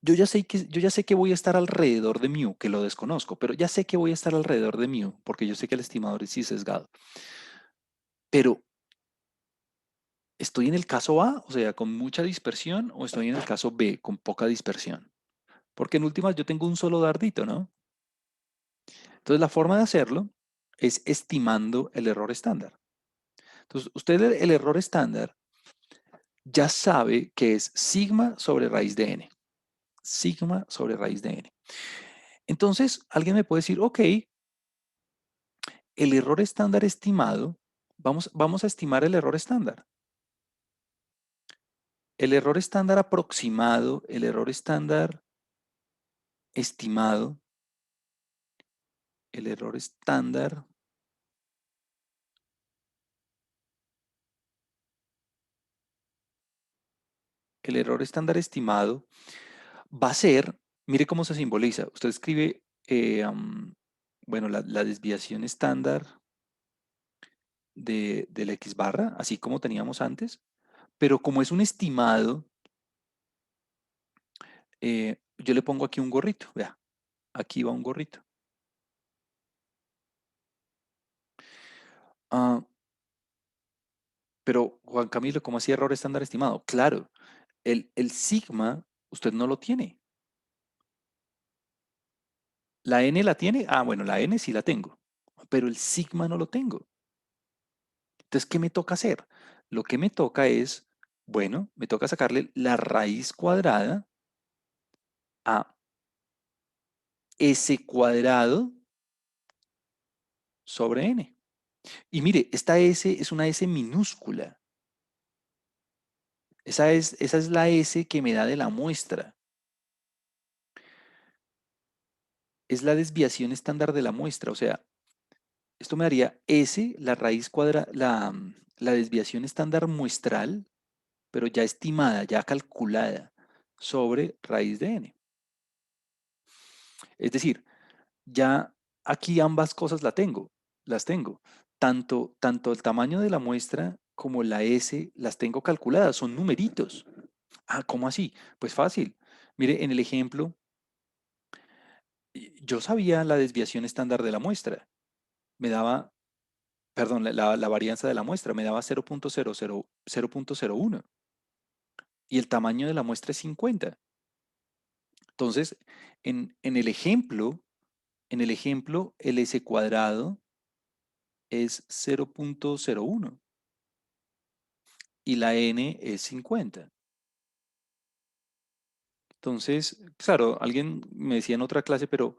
Yo ya sé que voy a estar alrededor de mu, que lo desconozco, pero ya sé que voy a estar alrededor de mu, porque yo sé que el estimador es sí sesgado. Pero, ¿estoy en el caso A, o sea, con mucha dispersión, o estoy en el caso B, con poca dispersión? Porque en últimas yo tengo un solo dardito, ¿no? Entonces, la forma de hacerlo es estimando el error estándar. Entonces, usted el error estándar ya sabe que es sigma sobre raíz de n. Sigma sobre raíz de n. Entonces, alguien me puede decir, ok, el error estándar estimado, vamos a estimar el error estándar. El error estándar aproximado, el error estándar estimado, el error estándar, el error estándar estimado va a ser, mire cómo se simboliza. Usted escribe, bueno, la desviación estándar de la X barra, así como teníamos antes, pero como es un estimado, yo le pongo aquí un gorrito, vea, aquí va un gorrito. Ah, pero Juan Camilo, ¿cómo así error estándar estimado? Claro, el sigma usted no lo tiene. ¿La n la tiene? Ah, bueno, la n sí la tengo, pero el sigma no lo tengo. Entonces, ¿qué me toca hacer? Lo que me toca es, bueno, me toca sacarle la raíz cuadrada a s cuadrado sobre n. Y mire, esta s es una s minúscula. Esa es la s que me da de la muestra. Es la desviación estándar de la muestra. O sea, esto me daría s, la raíz cuadrada, la desviación estándar muestral, pero ya estimada, ya calculada. sobre raíz de n. Es decir, ya aquí ambas cosas las tengo. Tanto el tamaño de la muestra como la S las tengo calculadas, son numeritos. Ah, ¿cómo así? Pues fácil. Mire, en el ejemplo, yo sabía la desviación estándar de la muestra. Me daba, perdón, la varianza de la muestra me daba 0.01 y el tamaño de la muestra es 50. Entonces, en el ejemplo, el S cuadrado es 0.01 y la N es 50. Entonces, claro, alguien me decía en otra clase, pero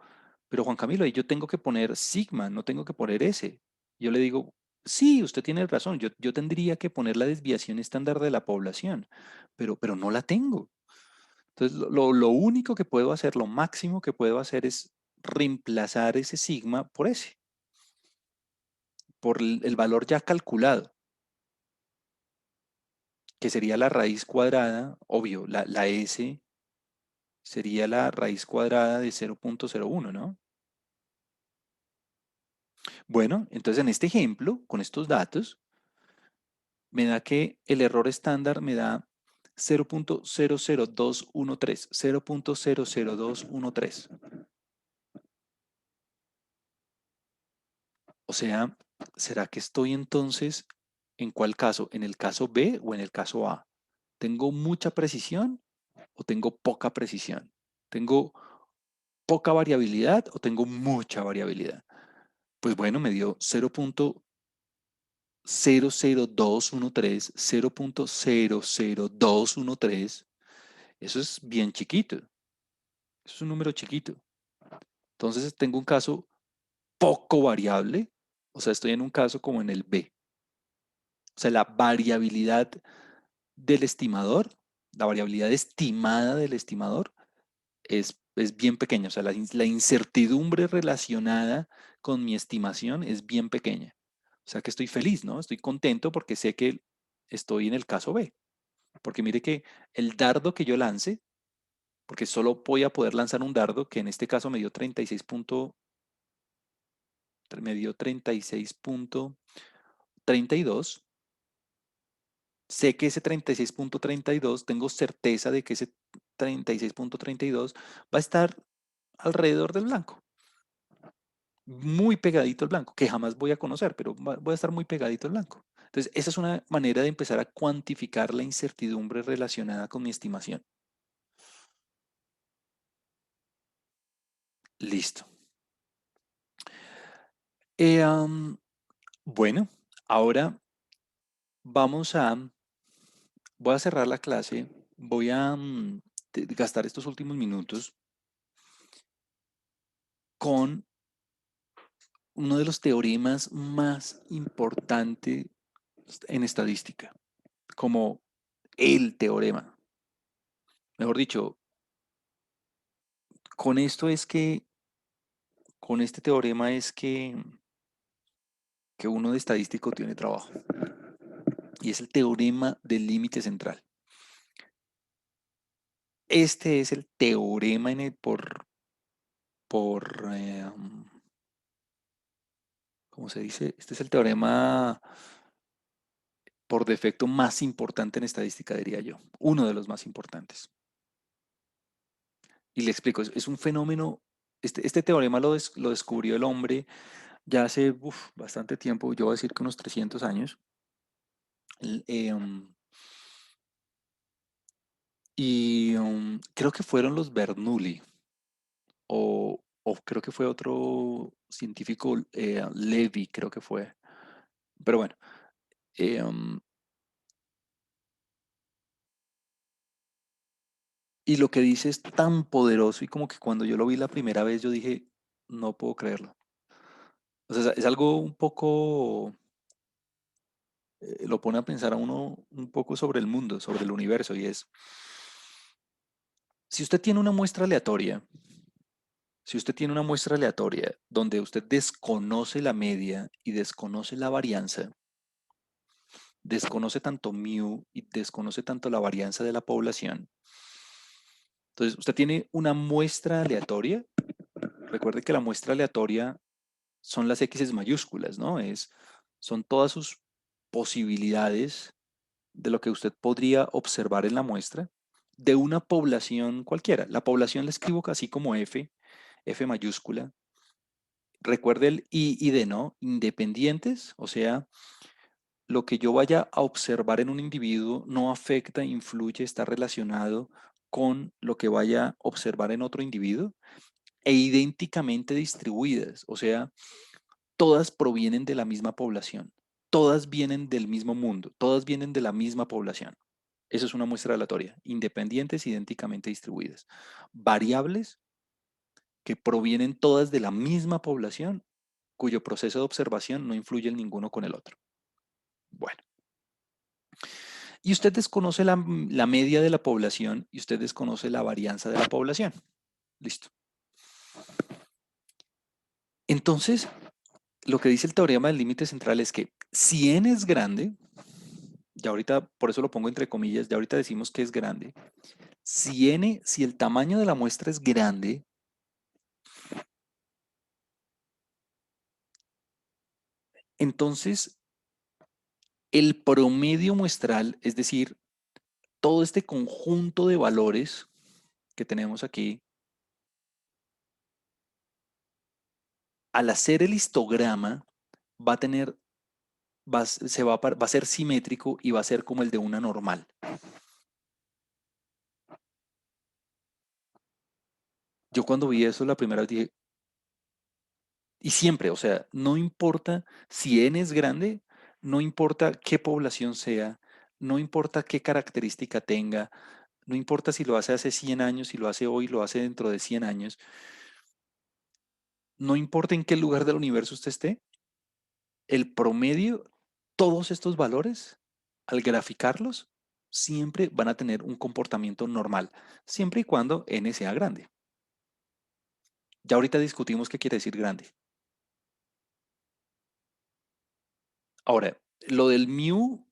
Juan Camilo, ahí yo tengo que poner sigma, no tengo que poner S. Yo le digo, sí, usted tiene razón, yo tendría que poner la desviación estándar de la población, pero no la tengo. Entonces, lo único que puedo hacer, lo máximo que puedo hacer es reemplazar ese sigma por S, por el valor ya calculado, que sería la raíz cuadrada, obvio, la S sería la raíz cuadrada de 0.01, ¿no? Bueno, entonces en este ejemplo, con estos datos, me da que el error estándar me da 0.00213, 0.00213. O sea, ¿será que estoy entonces en cuál caso? ¿En el caso B o en el caso A? ¿Tengo mucha precisión o tengo poca precisión? ¿Tengo poca variabilidad o tengo mucha variabilidad? Pues bueno, me dio 0.00213, 0.00213. Eso es bien chiquito. Eso es un número chiquito. Entonces tengo un caso poco variable. O sea, estoy en un caso como en el B. O sea, la variabilidad del estimador, la variabilidad estimada del estimador es bien pequeña. O sea, la incertidumbre relacionada con mi estimación es bien pequeña. O sea que estoy feliz, ¿no? Estoy contento porque sé que estoy en el caso B. Porque mire que el dardo que yo lance, porque solo voy a poder lanzar un dardo, que en este caso me dio 36 me dio 36.32. Sé que ese 36.32, tengo certeza de que ese 36.32 va a estar alrededor del blanco, muy pegadito al blanco, que jamás voy a conocer, pero voy a estar muy pegadito al blanco. Entonces, esa es una manera de empezar a cuantificar la incertidumbre relacionada con mi estimación. Listo. Bueno, ahora vamos voy a cerrar la clase, voy a gastar estos últimos minutos con uno de los teoremas más importantes en estadística, como el teorema. Mejor dicho, con esto es que, con este teorema es que uno de estadístico tiene trabajo, y es el teorema del límite central. Este es el teorema por ¿cómo se dice? Este es el teorema por defecto más importante en estadística, diría yo. Uno de los más importantes. Y le explico, es un fenómeno, este teorema lo descubrió el hombre ya hace bastante tiempo, yo voy a decir que unos 300 años. Creo que fueron los Bernoulli, o creo que fue otro científico, Levy, creo que fue. Pero bueno, eh, um, y lo que dice es tan poderoso y como que cuando yo lo vi la primera vez yo dije, no puedo creerlo. O sea, es algo un poco, lo pone a pensar a uno un poco sobre el mundo, sobre el universo, y es, si usted tiene una muestra aleatoria, si usted tiene una muestra aleatoria donde usted desconoce la media y desconoce la varianza, desconoce tanto mu y desconoce tanto la varianza de la población, Entonces, usted tiene una muestra aleatoria. Recuerde que la muestra aleatoria son las X mayúsculas, ¿no? Son todas sus posibilidades de lo que usted podría observar en la muestra de una población cualquiera. La población la escribo así como F, F mayúscula. Recuerde el I y D, ¿no? Independientes, o sea, lo que yo vaya a observar en un individuo no afecta, influye, está relacionado con lo que vaya a observar en otro individuo e idénticamente distribuidas, o sea, todas provienen de la misma población, todas vienen del mismo mundo, todas vienen de la misma población. Eso es una muestra aleatoria, independientes, idénticamente distribuidas. Variables que provienen todas de la misma población, cuyo proceso de observación no influye el ninguno con el otro. Bueno, y usted desconoce la media de la población y usted desconoce la varianza de la población. Listo. Entonces, lo que dice el teorema del límite central es que si n es grande, ya ahorita, por eso lo pongo entre comillas, ya ahorita decimos que es grande. Si el tamaño de la muestra es grande, entonces el promedio muestral, es decir, todo este conjunto de valores que tenemos aquí, al hacer el histograma, va a tener, va a ser simétrico y va a ser como el de una normal. Yo cuando vi eso la primera vez dije, y siempre, o sea, no importa si n es grande, no importa qué población sea, no importa qué característica tenga, no importa si lo hace hace 100 años, si lo hace hoy, lo hace dentro de 100 años, no importa en qué lugar del universo usted esté, el promedio, todos estos valores, al graficarlos, siempre van a tener un comportamiento normal, siempre y cuando n sea grande. Ya ahorita discutimos qué quiere decir grande. Ahora, lo del mu,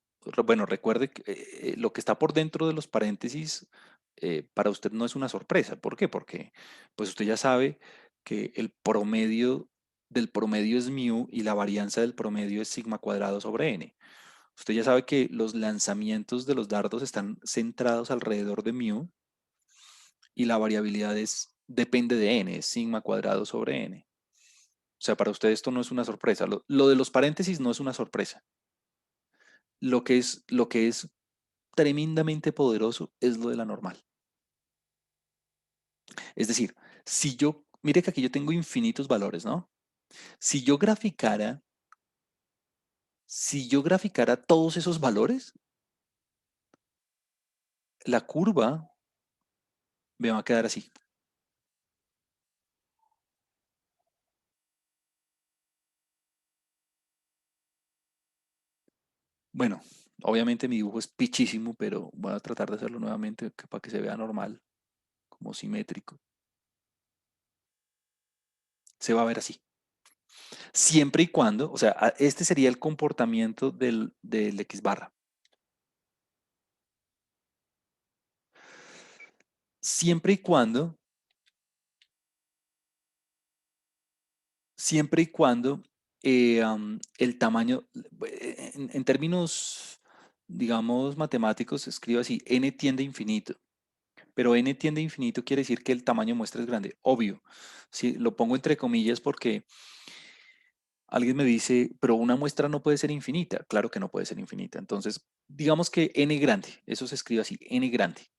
bueno, recuerde que lo que está por dentro de los paréntesis para usted no es una sorpresa. ¿Por qué? Porque pues usted ya sabe que el promedio del promedio es mu y la varianza del promedio es sigma cuadrado sobre n. Usted ya sabe que los lanzamientos de los dardos están centrados alrededor de mu y la variabilidad depende de n, es sigma cuadrado sobre n. O sea, para usted esto no es una sorpresa. Lo de los paréntesis no es una sorpresa. Lo que es tremendamente poderoso es lo de la normal. Es decir, mire que aquí yo tengo infinitos valores, ¿no? Si yo graficara, si yo graficara todos esos valores, la curva me va a quedar así. Bueno, obviamente mi dibujo es pichísimo, pero voy a tratar de hacerlo nuevamente para que se vea normal, como simétrico. Se va a ver así. Siempre y cuando, o sea, este sería el comportamiento del X barra. Siempre y cuando siempre y cuando el tamaño, en términos, digamos, matemáticos, se escribe así, n tiende a infinito, pero n tiende a infinito quiere decir que el tamaño muestra es grande, obvio. Si lo pongo entre comillas porque alguien me dice, pero una muestra no puede ser infinita. Claro que no puede ser infinita. Entonces, digamos que n grande, eso se escribe así, n grande.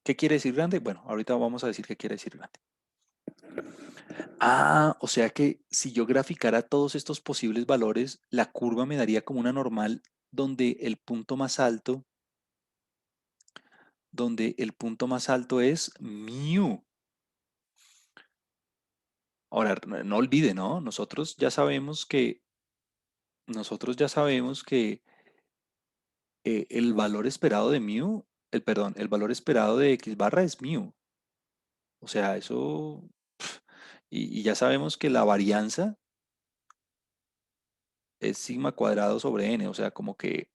¿Qué quiere decir grande? Bueno, ahorita vamos a decir qué quiere decir grande. Ah, o sea que si yo graficara todos estos posibles valores, la curva me daría como una normal donde el punto más alto, es mu. Ahora, no olvide, ¿no? Nosotros ya sabemos que el valor esperado de mu, perdón, el valor esperado de X barra es mu. O sea, eso, y ya sabemos que la varianza es sigma cuadrado sobre n, o sea, como que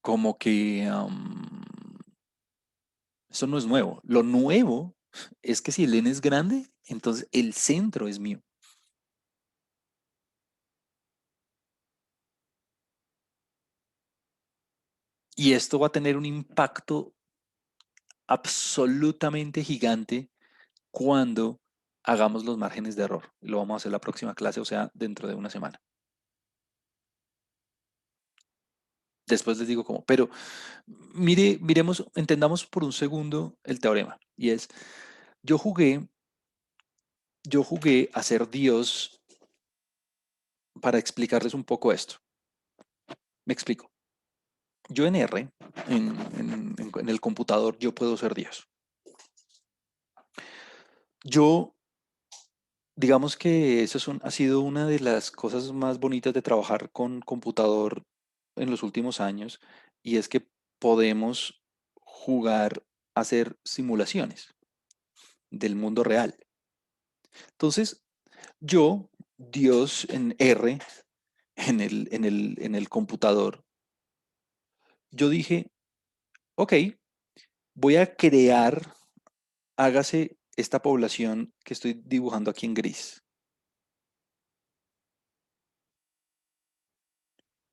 como que eso no es nuevo. Lo nuevo es que si el n es grande, entonces el centro es mío. Y esto va a tener un impacto absolutamente gigante cuando hagamos los márgenes de error. Lo vamos a hacer la próxima clase, o sea, dentro de una semana. Después les digo cómo. Pero miremos, entendamos por un segundo el teorema. Y es, yo jugué, yo jugué a ser Dios para explicarles un poco esto. Me explico. Yo en R, en el computador, yo puedo ser Dios. Yo, digamos que eso ha sido una de las cosas más bonitas de trabajar con computador en los últimos años, y es que podemos jugar a hacer simulaciones del mundo real. Entonces, yo, Dios en R, en el computador, yo dije, ok, voy a crear, hágase esta población que estoy dibujando aquí en gris.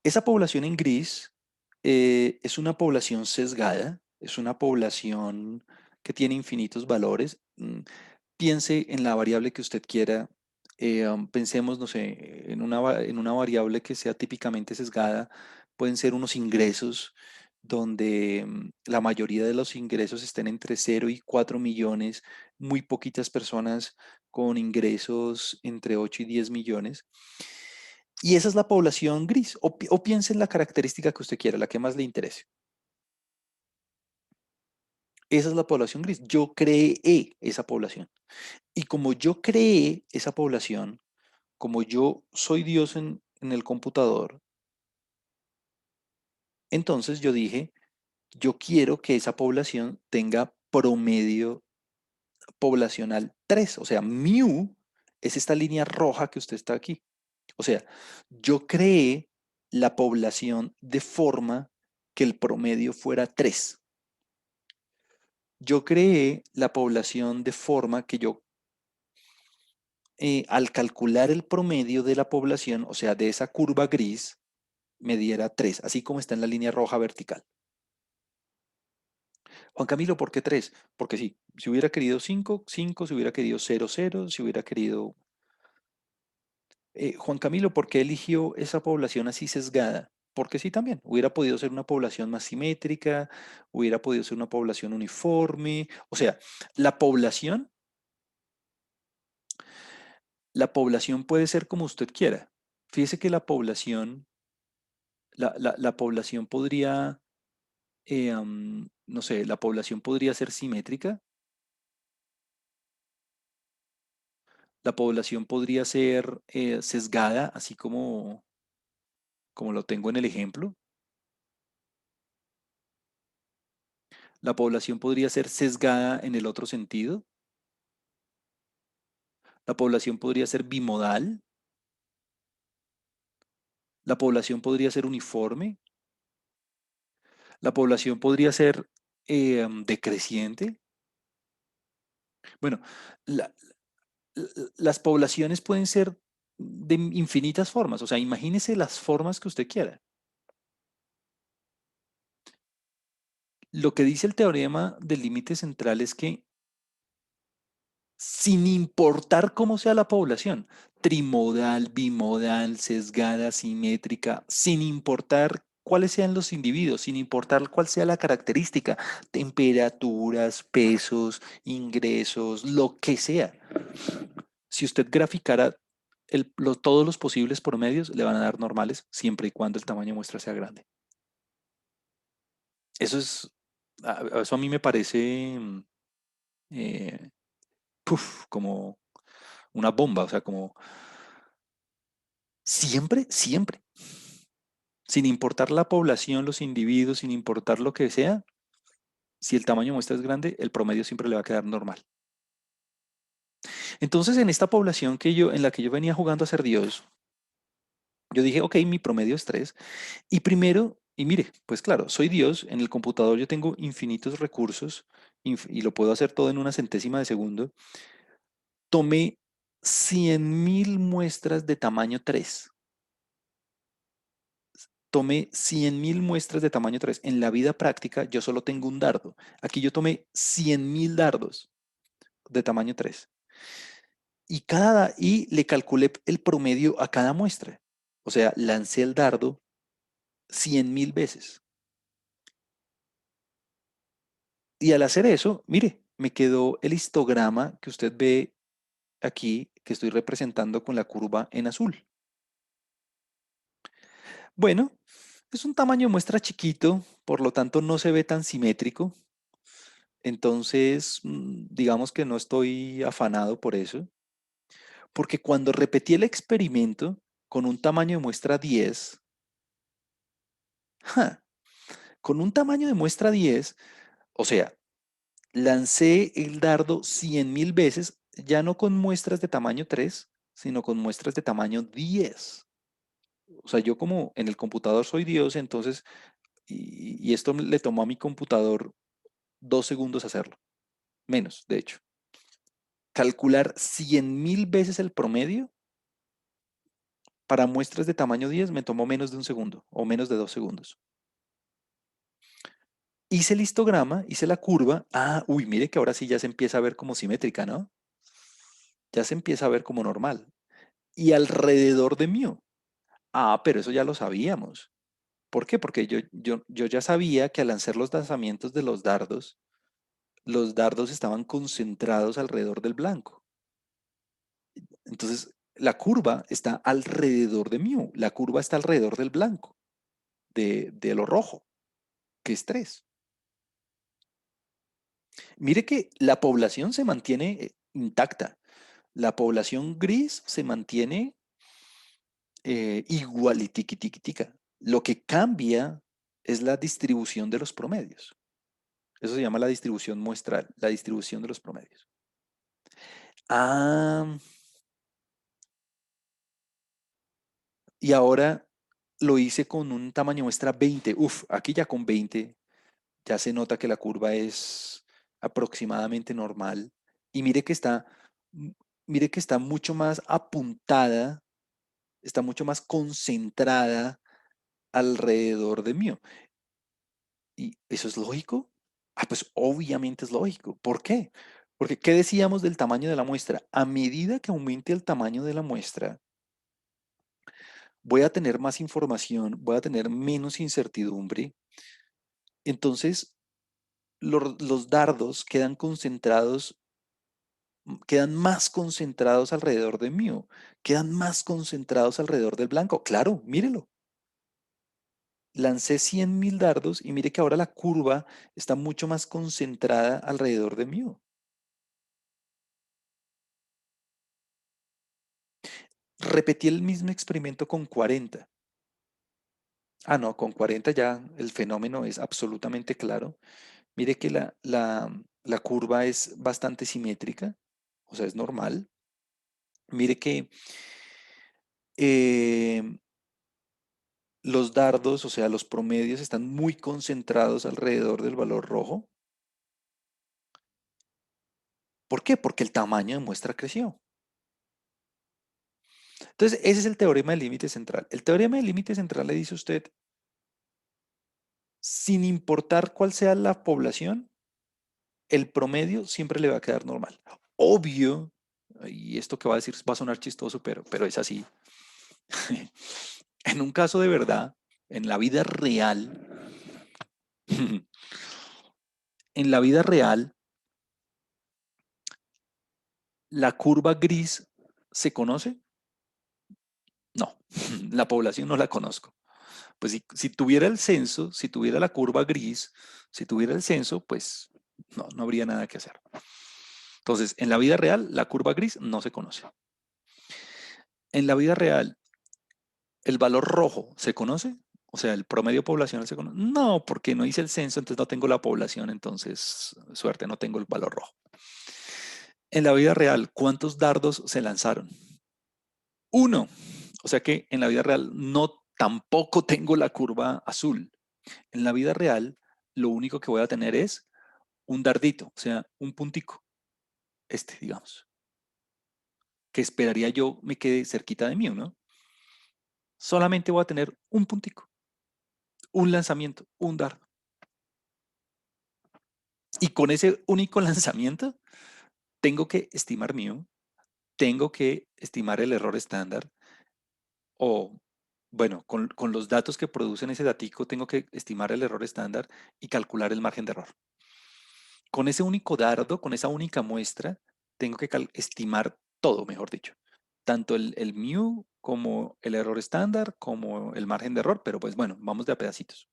Esa población en gris es una población sesgada, es una población que tiene infinitos valores. Piense en la variable que usted quiera. Pensemos, no sé, en una variable que sea típicamente sesgada. Pueden ser unos ingresos donde la mayoría de los ingresos estén entre 0 y 4 millones, muy poquitas personas con ingresos entre 8 y 10 millones. Y esa es la población gris. O piense en la característica que usted quiera, la que más le interese. Esa es la población gris. Yo creé esa población. Y como yo creé esa población, como yo soy Dios en el computador, entonces yo dije, yo quiero que esa población tenga promedio poblacional 3. O sea, mu es esta línea roja que usted está aquí. O sea, yo creé la población de forma que el promedio fuera 3. Yo creé la población de forma que yo, al calcular el promedio de la población, o sea, de esa curva gris, me diera 3, así como está en la línea roja vertical. Juan Camilo, ¿por qué 3? Porque sí, si hubiera querido 5, 5, si hubiera querido 0, 0, si hubiera querido... Juan Camilo, ¿por qué eligió esa población así sesgada? Porque sí, también, hubiera podido ser una población más simétrica, hubiera podido ser una población uniforme, o sea, la población, la población puede ser como usted quiera. Fíjese que la población podría, no sé, la población podría ser simétrica, la población podría ser sesgada, así como lo tengo en el ejemplo. La población podría ser sesgada en el otro sentido. La población podría ser bimodal. La población podría ser uniforme. La población podría ser decreciente. Bueno, la- las poblaciones pueden ser de infinitas formas. O sea, imagínese las formas que usted quiera. Lo que dice el teorema del límite central es que sin importar cómo sea la población, trimodal, bimodal, sesgada, simétrica, sin importar cuáles sean los individuos, sin importar cuál sea la característica, temperaturas, pesos, ingresos, lo que sea. Si usted graficara todos los posibles promedios, le van a dar normales siempre y cuando el tamaño de muestra sea grande. Eso es, eso a mí me parece eh, como una bomba, o sea, como siempre, siempre, sin importar la población, los individuos, sin importar lo que sea, si el tamaño de muestra es grande, el promedio siempre le va a quedar normal. Entonces, en esta población en la que yo venía jugando a ser Dios, yo dije, ok, mi promedio es 3. Y primero Y mire, pues claro, soy Dios, en el computador yo tengo infinitos recursos y lo puedo hacer todo en una centésima de segundo. Tomé 100.000 muestras de tamaño 3. Tomé 100.000 muestras de tamaño 3. En la vida práctica yo solo tengo un dardo. Aquí yo tomé 100.000 dardos de tamaño 3. Y le calculé el promedio a cada muestra. O sea, lancé el dardo 100.000 veces. Y al hacer eso, mire, me quedó el histograma que usted ve aquí, que estoy representando con la curva en azul. Bueno, es un tamaño de muestra chiquito, por lo tanto no se ve tan simétrico. Entonces, digamos que no estoy afanado por eso, porque cuando repetí el experimento con un tamaño de muestra 10, ¡ja! Con un tamaño de muestra 10, o sea, lancé el dardo 100.000 veces, ya no con muestras de tamaño 3, sino con muestras de tamaño 10. O sea, yo como en el computador soy Dios, entonces, y esto le tomó a mi computador 2 segundos hacerlo, menos, de hecho. Calcular 100.000 veces el promedio para muestras de tamaño 10 me tomó menos de un segundo o menos de 2 segundos. Hice el histograma, hice la curva. Ah, uy, mire que ahora sí ya se empieza a ver como simétrica, ¿no? Ya se empieza a ver como normal. Y alrededor de mu. Ah, pero eso ya lo sabíamos. ¿Por qué? Porque yo ya sabía que al lanzar los lanzamientos de los dardos estaban concentrados alrededor del blanco. Entonces, la curva está alrededor de mu. La curva está alrededor del blanco, de lo rojo, que es 3. Mire que la población se mantiene intacta. La población gris se mantiene igual y tiquitica. Lo que cambia es la distribución de los promedios. Eso se llama la distribución muestral, la distribución de los promedios. Ah, y ahora lo hice con un tamaño muestra 20. Uf, aquí ya con 20 ya se nota que la curva es aproximadamente normal. Y m- mire que está mucho más apuntada, está mucho más concentrada alrededor de mío. ¿Y eso es lógico? Ah, pues obviamente es lógico. ¿Por qué? Porque, ¿qué decíamos del tamaño de la muestra? A medida que aumente el tamaño de la muestra, voy a tener más información, voy a tener menos incertidumbre. Entonces, los dardos quedan más concentrados alrededor de mío, quedan más concentrados alrededor del blanco. Claro, mírelo. Lancé 100.000 dardos y mire que ahora la curva está mucho más concentrada alrededor de mío. Repetí el mismo experimento con 40. Ah, no, con 40 ya el fenómeno es absolutamente claro. Mire que la curva es bastante simétrica, o sea, es normal. Mire que eh, los dardos, o sea, los promedios están muy concentrados alrededor del valor rojo. ¿Por qué? Porque el tamaño de muestra creció. Entonces, ese es el teorema del límite central. El teorema del límite central le dice a usted, sin importar cuál sea la población, el promedio siempre le va a quedar normal. Obvio, y esto que va a decir va a sonar chistoso, pero es así. En un caso de verdad, en la vida real, en la vida real, la curva gris se conoce. No, la población no la conozco. Pues si tuviera el censo, si tuviera la curva gris, si tuviera el censo, pues no habría nada que hacer. Entonces, en la vida real, la curva gris no se conoce. En la vida real, ¿el valor rojo se conoce? O sea, ¿el promedio poblacional se conoce? No, porque no hice el censo, entonces no tengo la población, entonces, suerte, no tengo el valor rojo. En la vida real, ¿cuántos dardos se lanzaron? Uno. O sea que en la vida real no tampoco tengo la curva azul. En la vida real, lo único que voy a tener es un dardito, o sea, un puntico, digamos, que esperaría yo me quede cerquita de mí, ¿no? Solamente voy a tener un puntico, un lanzamiento, un dardo. Y con ese único lanzamiento, tengo que estimar mío, tengo que estimar el error estándar, o, bueno, con los datos que producen ese datico, tengo que estimar el error estándar y calcular el margen de error. Con ese único dardo, con esa única muestra, tengo que estimar todo, mejor dicho. Tanto el mu como el error estándar, como el margen de error, pero pues bueno, vamos de a pedacitos.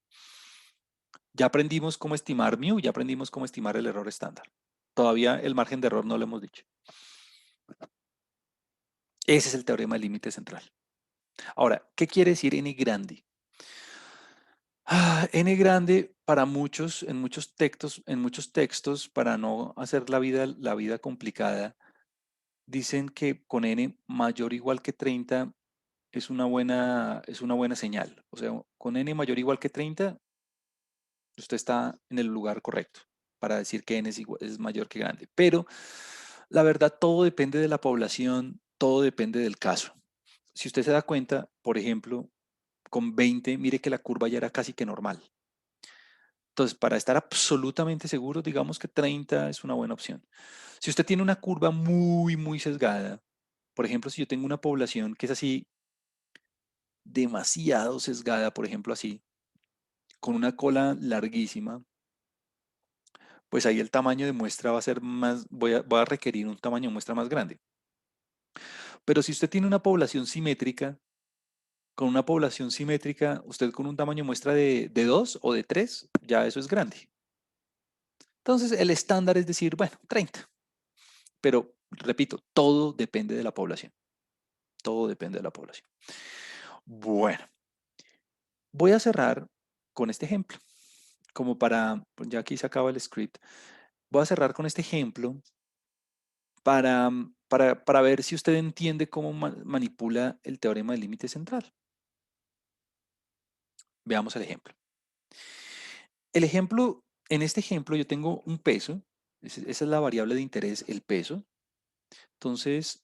Ya aprendimos cómo estimar mu, ya aprendimos cómo estimar el error estándar. Todavía el margen de error no lo hemos dicho. Ese es el teorema del límite central. Ahora, ¿qué quiere decir n grande? N grande para muchos, en muchos textos, para no hacer la vida complicada, dicen que con n mayor o igual que 30 es una buena señal. O sea, con n mayor o igual que 30, usted está en el lugar correcto para decir que n es mayor que grande. Pero la verdad, todo depende de la población, todo depende del caso. Si usted se da cuenta, por ejemplo, con 20, mire que la curva ya era casi que normal. Entonces, para estar absolutamente seguro, digamos que 30 es una buena opción. Si usted tiene una curva muy, muy sesgada, por ejemplo, si yo tengo una población que es así demasiado sesgada, por ejemplo, así, con una cola larguísima, pues ahí el tamaño de muestra va a ser más, voy a requerir un tamaño de muestra más grande. Pero si usted tiene una población simétrica, con una población simétrica, usted con un tamaño de muestra de 2 o de 3, ya eso es grande. Entonces, el estándar es decir, bueno, 30. Pero, repito, todo depende de la población. Todo depende de la población. Bueno, voy a cerrar con este ejemplo. Como para, pues ya aquí se acaba el script. Voy a cerrar con este ejemplo para ver si usted entiende cómo manipula el teorema del límite central. Veamos el ejemplo. El ejemplo, en este ejemplo yo tengo un peso, esa es la variable de interés, el peso. Entonces,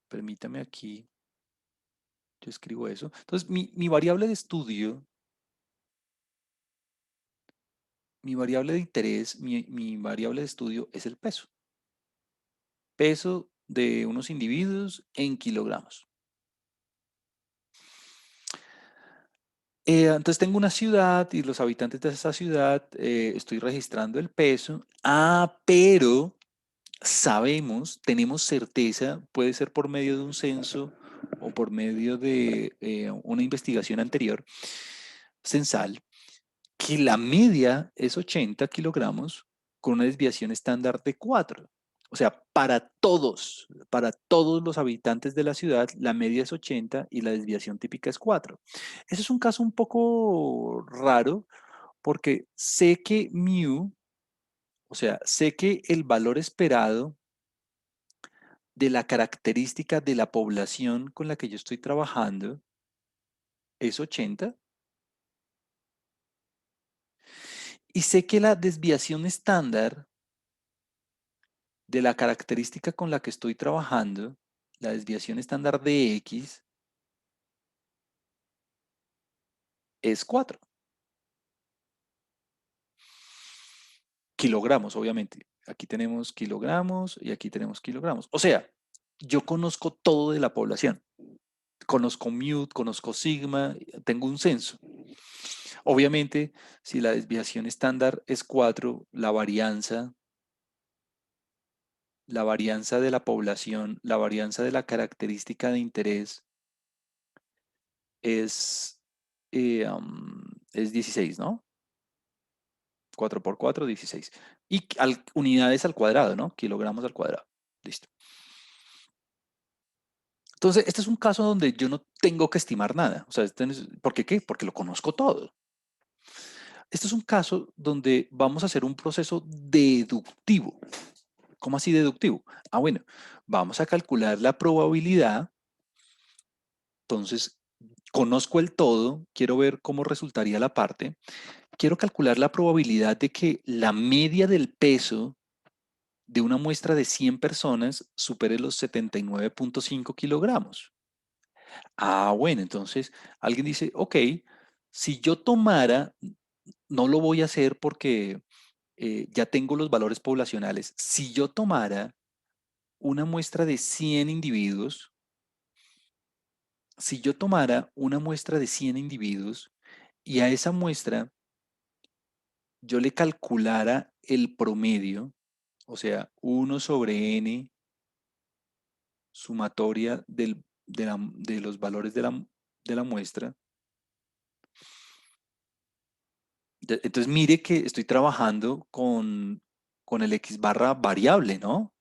permítame aquí, yo escribo eso. Entonces, mi variable de estudio, mi variable de interés, mi variable de estudio es el peso. Peso de unos individuos en kilogramos. Entonces tengo una ciudad y los habitantes de esa ciudad, estoy registrando el peso. Pero sabemos, tenemos certeza, puede ser por medio de un censo o por medio de una investigación anterior, censal, que la media es 80 kilogramos con una desviación estándar de 4. O sea, para todos los habitantes de la ciudad, la media es 80 y la desviación típica es 4. Ese es un caso un poco raro porque sé que mu, o sea, sé que el valor esperado de la característica de la población con la que yo estoy trabajando es 80 y sé que la desviación estándar de la característica con la que estoy trabajando, la desviación estándar de X, es 4 kilogramos, obviamente. Aquí tenemos kilogramos y aquí tenemos kilogramos. O sea, yo conozco todo de la población. Conozco mu, conozco sigma, tengo un censo. Obviamente, si la desviación estándar es 4, la varianza de la población, la varianza de la característica de interés es, es 16, ¿no? 4 por 4, 16. Y unidades al cuadrado, ¿no? Kilogramos al cuadrado. Listo. Entonces, este es un caso donde yo no tengo que estimar nada. O sea, ¿por qué qué? Porque lo conozco todo. Este es un caso donde vamos a hacer un proceso deductivo. ¿Cómo así deductivo? Bueno, vamos a calcular la probabilidad Entonces, conozco el todo, quiero ver cómo resultaría la parte, quiero calcular la probabilidad de que la media del peso de una muestra de 100 personas supere los 79,5 kilogramos. Ah, bueno, entonces alguien dice, ok, si yo tomara, no lo voy a hacer porque ya tengo los valores poblacionales, si yo tomara una muestra de 100 individuos, si yo tomara una muestra de 100 individuos y a esa muestra yo le calculara el promedio, o sea, uno sobre n sumatoria de los valores de la muestra. Entonces mire que estoy trabajando con el X barra variable, ¿no?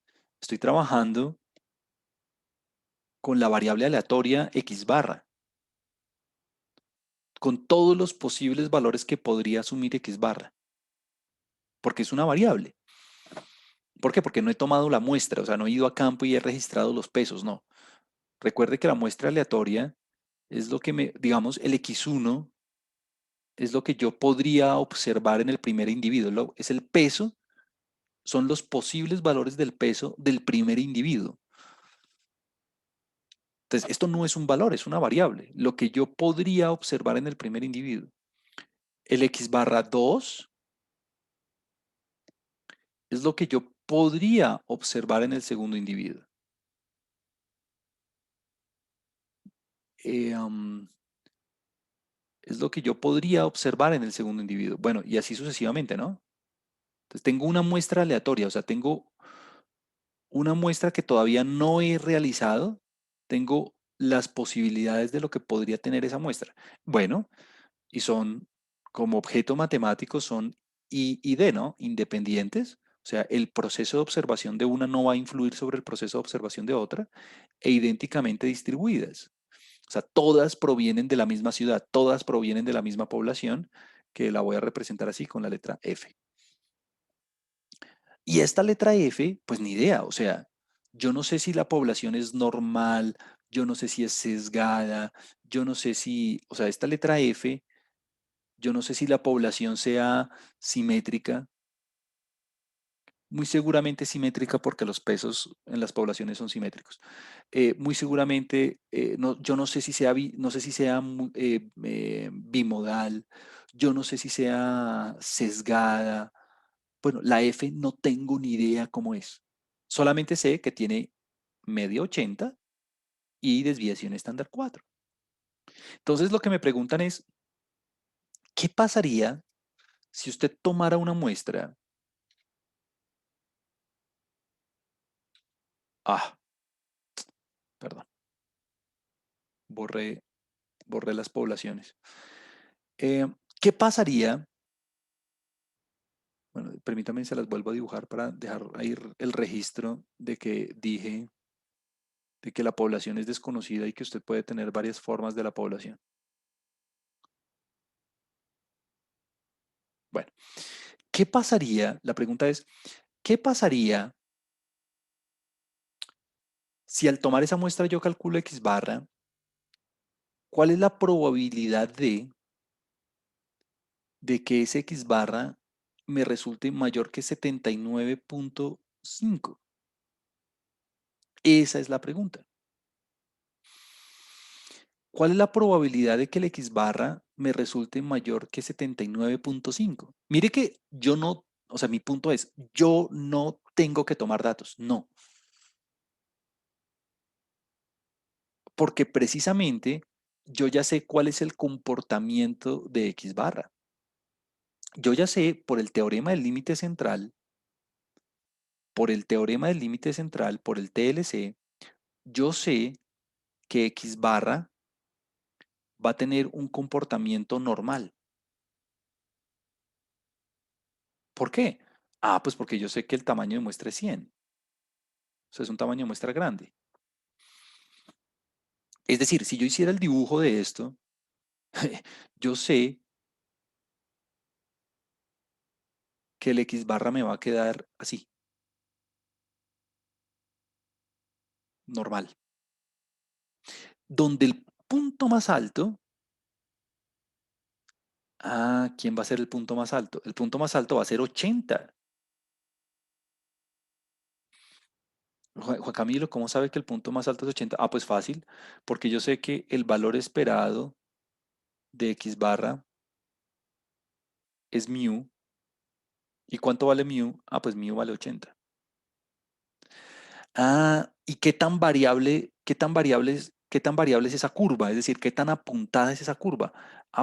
Estoy trabajando con la variable aleatoria X barra, con todos los posibles valores que podría asumir X barra, porque es una variable. ¿Por qué? Porque no he tomado la muestra, o sea, no he ido a campo y he registrado los pesos, no. Recuerde que la muestra aleatoria es lo que digamos, el X1 es lo que yo podría observar en el primer individuo, es el peso, son los posibles valores del peso del primer individuo. Entonces, esto no es un valor, es una variable, lo que yo podría observar en el primer individuo. El X barra 2 es lo que yo podría observar en el segundo individuo. Es lo que yo podría observar en el segundo individuo. Bueno, y así sucesivamente, ¿no? Entonces tengo una muestra aleatoria, o sea, tengo una muestra que todavía no he realizado, tengo las posibilidades de lo que podría tener esa muestra. Bueno, y son, como objeto matemático, son I y D, ¿no? Independientes. O sea, el proceso de observación de una no va a influir sobre el proceso de observación de otra, e idénticamente distribuidas. O sea, todas provienen de la misma ciudad, todas provienen de la misma población, que la voy a representar así con la letra F. Y esta letra F, pues ni idea, o sea, yo no sé si la población es normal, yo no sé si es sesgada, yo no sé si, o sea, esta letra F, yo no sé si la población sea simétrica, muy seguramente simétrica porque los pesos en las poblaciones son simétricos. Muy seguramente, yo no sé si sea, no sé si sea bimodal, yo no sé si sea sesgada. Bueno, la F no tengo ni idea cómo es. Solamente sé que tiene media 80 y desviación estándar 4. Entonces lo que me preguntan es, ¿qué pasaría si usted tomara una muestra? Ah, perdón, borré, borré las poblaciones. ¿Qué pasaría? Bueno, permítame, se las vuelvo a dibujar para dejar ahí el registro de que dije de que la población es desconocida y que usted puede tener varias formas de la población. Bueno, ¿qué pasaría? La pregunta es, ¿qué pasaría si al tomar esa muestra yo calculo X barra? ¿Cuál es la probabilidad de que ese X barra me resulte mayor que 79,5? Esa es la pregunta. ¿Cuál es la probabilidad de que el X barra me resulte mayor que 79,5? Mire que yo no, o sea, mi punto es, yo no tengo que tomar datos, no, porque precisamente yo ya sé cuál es el comportamiento de X barra. Yo ya sé por el teorema del límite central, por el teorema del límite central, por el TLC, yo sé que X barra va a tener un comportamiento normal. ¿Por qué? Ah, pues porque yo sé que el tamaño de muestra es 100. O sea, es un tamaño de muestra grande. Es decir, si yo hiciera el dibujo de esto, yo sé que el X barra me va a quedar así, normal. Donde punto más alto, ¿quién va a ser el punto más alto? El punto más alto va a ser 80. Juan Camilo, ¿cómo sabe que el punto más alto es 80? Pues fácil, porque yo sé que el valor esperado de X barra es mu. ¿Y cuánto vale mu? Pues mu vale 80. ¿Y qué tan variable es esa curva? Es decir, ¿qué tan apuntada es esa curva?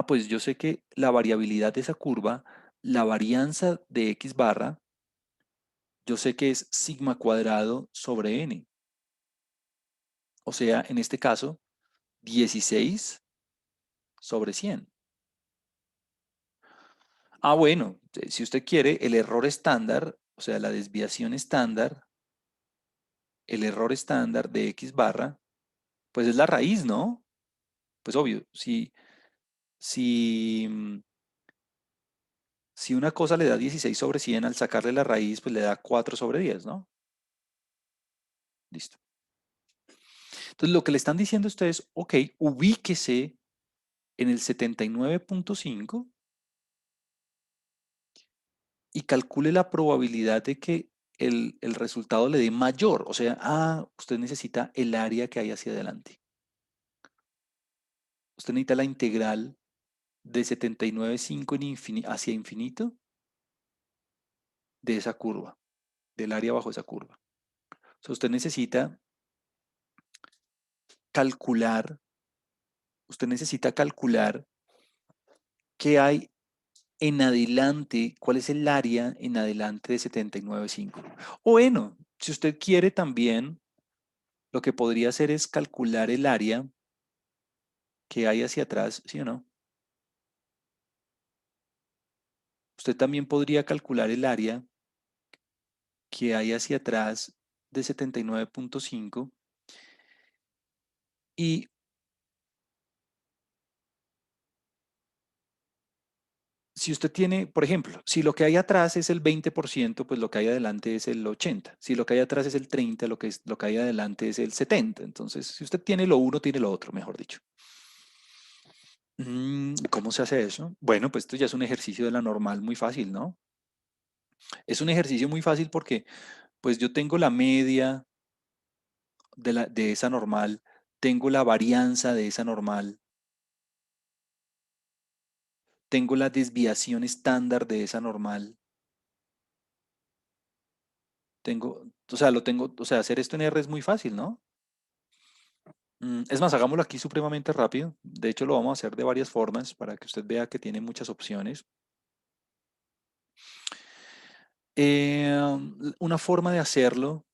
Pues yo sé que la variabilidad de esa curva, la varianza de X barra, yo sé que es sigma cuadrado sobre n. O sea, en este caso, 16 sobre 100. Bueno, si usted quiere, el error estándar, o sea, la desviación estándar, el error estándar de X barra, pues es la raíz, ¿no? Pues obvio, si, mm, si una cosa le da 16 sobre 100, al sacarle la raíz, pues le da 4 sobre 10, ¿no? Listo. Entonces, lo que le están diciendo a ustedes, ok, ubíquese en el 79.5 y calcule la probabilidad de que el resultado le dé mayor. O sea, usted necesita el área que hay hacia adelante. Usted necesita la integral de 79.5 hacia infinito de esa curva, del área bajo esa curva. O sea, calcular, usted necesita calcular qué hay en adelante, cuál es el área en adelante de 79.5. O bueno, si usted quiere también, lo que podría hacer es calcular el área que hay hacia atrás, ¿sí o no? Usted también podría calcular el área que hay hacia atrás de 79.5 y si usted tiene, por ejemplo, si lo que hay atrás es el 20%, pues lo que hay adelante es el 80. Si lo que hay atrás es el 30, lo que hay adelante es el 70. Entonces, si usted tiene lo uno, tiene lo otro, mejor dicho. ¿Cómo se hace eso? Bueno, pues esto ya es un ejercicio de la normal muy fácil, ¿no? Es un ejercicio muy fácil porque pues yo tengo la media de esa normal, tengo la varianza de esa normal, tengo la desviación estándar de esa normal, hacer esto en R es muy fácil, ¿no? Es más, hagámoslo aquí supremamente rápido. De hecho, lo vamos a hacer de varias formas para que usted vea que tiene muchas opciones. Una forma de hacerlo,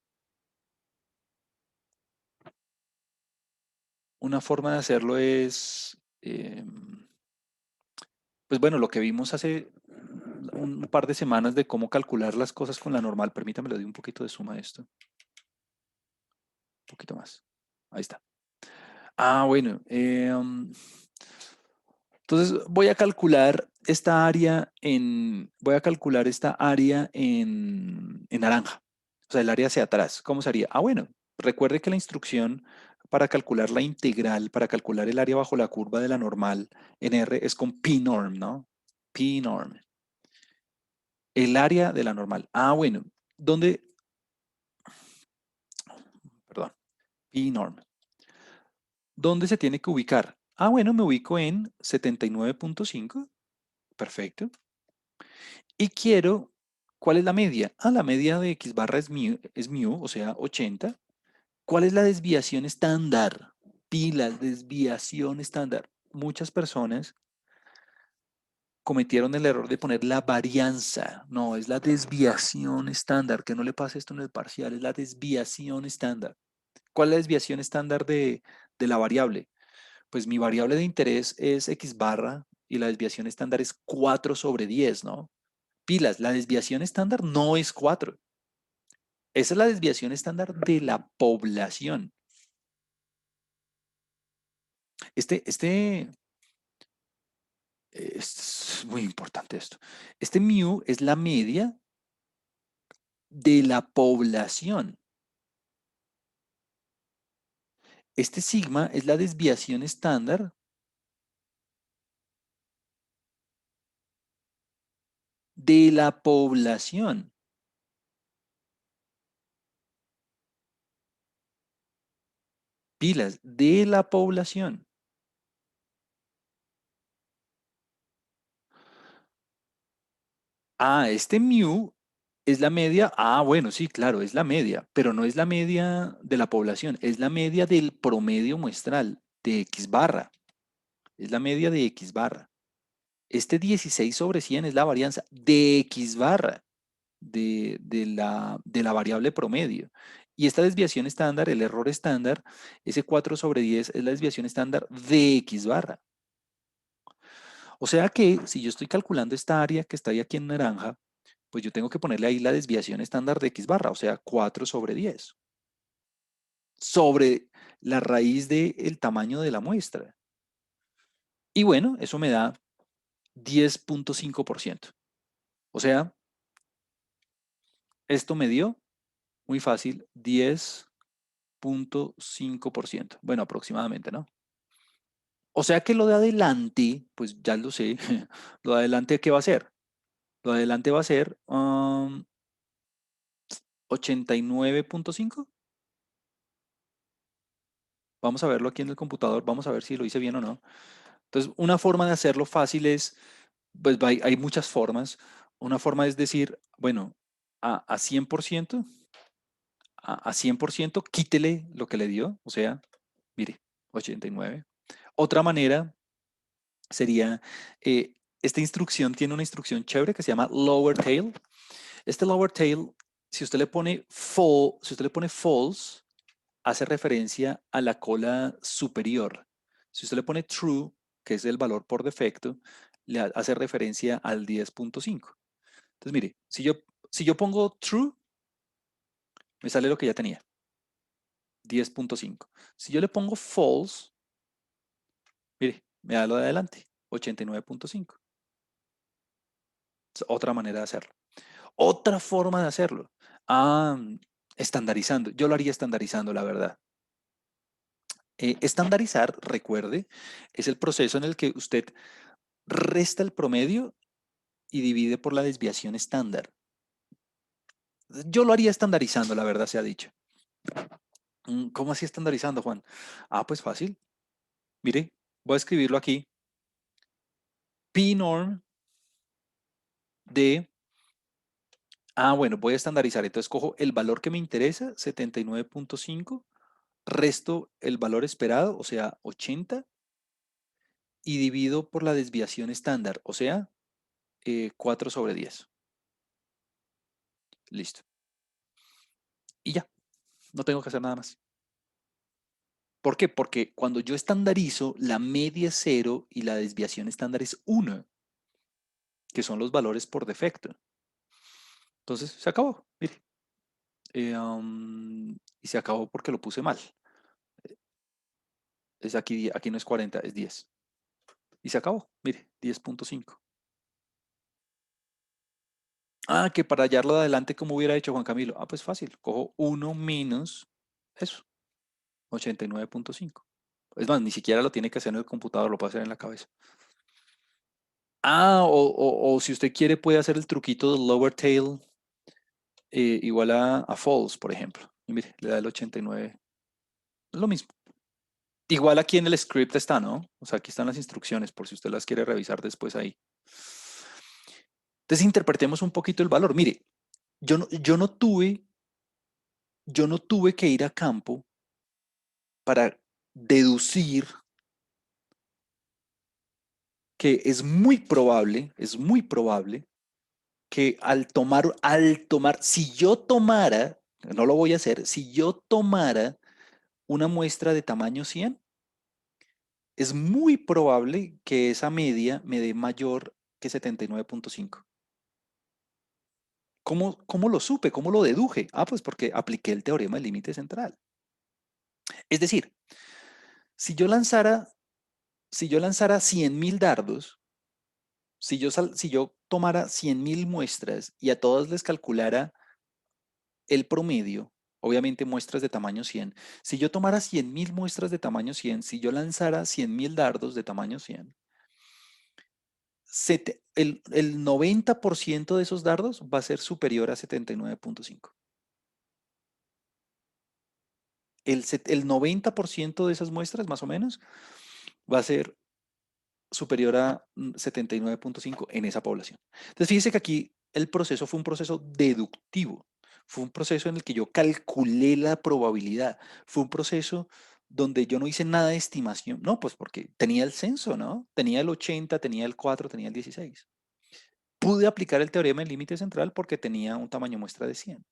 es, pues bueno, lo que vimos hace un par de semanas de cómo calcular las cosas con la normal. Permítame, le doy un poquito de suma a esto. Un poquito más. Ahí está. Bueno. Entonces voy a calcular esta área en naranja. O sea, el área hacia atrás. ¿Cómo sería? Bueno, recuerde que la instrucción para calcular la integral, para calcular el área bajo la curva de la normal en R es con p-norm, ¿no? P-norm. El área de la normal. Bueno. ¿Dónde? Perdón. P-norm. ¿Dónde se tiene que ubicar? Bueno, me ubico en 79.5. Perfecto. Y quiero, ¿cuál es la media? La media de X barra es mu, o sea, 80. ¿Cuál es la desviación estándar? Pilas, desviación estándar. Muchas personas cometieron el error de poner la varianza. No, es la desviación estándar. Que no le pase esto en el parcial, es la desviación estándar. ¿Cuál es la desviación estándar de la variable? Pues mi variable de interés es X barra y la desviación estándar es 4 sobre 10, ¿no? Pilas, la desviación estándar no es 4. Esa es la desviación estándar de la población. Es muy importante esto. Este mu es la media de la población. Este sigma es la desviación estándar de la población. Pilas, de la población. Ah, este mu es la media. Ah, bueno, sí, claro, es la media, pero no es la media de la población, es la media del promedio muestral de X barra. Es la media de X barra. Este 16 sobre 100 es la varianza de X barra de la variable promedio. Y esta desviación estándar, el error estándar, ese 4 sobre 10 es la desviación estándar de X barra. O sea que si yo estoy calculando esta área que está ahí aquí en naranja, pues yo tengo que ponerle ahí la desviación estándar de X barra, o sea, 4 sobre 10, sobre la raíz del tamaño de la muestra. Y bueno, eso me da 10.5%. O sea, esto me dio, muy fácil, 10.5%. Bueno, aproximadamente, ¿no? O sea que lo de adelante, pues ya lo sé. Lo de adelante, ¿qué va a ser? Lo de adelante va a ser 89.5. Vamos a verlo aquí en el computador, vamos a ver si lo hice bien o no. Entonces, una forma de hacerlo fácil es, pues hay muchas formas. Una forma es decir, bueno, a 100%, a 100%, quítele lo que le dio, o sea, mire, 89. Otra manera sería, esta instrucción tiene una instrucción chévere que se llama lower tail. Este lower tail, si usted le pone false, hace referencia a la cola superior. Si usted le pone true, que es el valor por defecto, le hace referencia al 10.5. Entonces, mire, si yo pongo true, me sale lo que ya tenía, 10.5. Si yo le pongo false, mire, me da lo de adelante, 89.5. Es otra manera de hacerlo. Otra forma de hacerlo. Ah, estandarizando. Yo lo haría estandarizando, la verdad. Estandarizar, recuerde, es el proceso en el que usted resta el promedio y divide por la desviación estándar. Yo lo haría estandarizando, la verdad se ha dicho. ¿Cómo así estandarizando, Juan? Ah, pues fácil. Mire, voy a escribirlo aquí. P-norm de... Ah, bueno, voy a estandarizar. Entonces cojo el valor que me interesa, 79.5, resto el valor esperado, o sea, 80, y divido por la desviación estándar, o sea, 4 sobre 10. Listo. Y ya, no tengo que hacer nada más. ¿Por qué? Porque cuando yo estandarizo, la media es 0 y la desviación estándar es 1, que son los valores por defecto. Entonces, se acabó. Mire. Y se acabó porque lo puse mal. Es aquí no es 40, es 10. Y se acabó. Mire, 10.5. Ah, que para hallarlo de adelante, ¿cómo hubiera hecho Juan Camilo? Ah, pues fácil. Cojo 1 menos eso, 89.5. Es más, ni siquiera lo tiene que hacer en el computador, lo puede hacer en la cabeza. Ah, o si usted quiere, puede hacer el truquito del lower tail igual a false, por ejemplo. Y mire, le da el 89. Es lo mismo. Igual aquí en el script está, ¿no? O sea, aquí están las instrucciones por si usted las quiere revisar después ahí. Entonces interpretemos un poquito el valor. Mire, yo no tuve que ir a campo para deducir que es muy probable que si yo tomara, no lo voy a hacer, si yo tomara una muestra de tamaño 100, es muy probable que esa media me dé mayor que 79.5. ¿Cómo lo supe? ¿Cómo lo deduje? Ah, pues porque apliqué el teorema del límite central. Es decir, si yo lanzara, si yo lanzara 100.000 dardos, si yo tomara 100.000 muestras y a todas les calculara el promedio, Obviamente muestras de tamaño 100. Si yo tomara 100.000 muestras de tamaño 100, si yo lanzara 100.000 dardos de tamaño 100, el 90% de esos dardos va a ser superior a 79.5. El 90% de esas muestras, más o menos, va a ser superior a 79.5 en esa población. Entonces, fíjese que aquí el proceso fue un proceso deductivo, fue un proceso en el que yo calculé la probabilidad, fue un proceso donde yo no hice nada de estimación, no, pues porque tenía el censo, ¿no? Tenía el 80, tenía el 4, tenía el 16. Pude aplicar el teorema del límite central porque tenía un tamaño muestra de 100.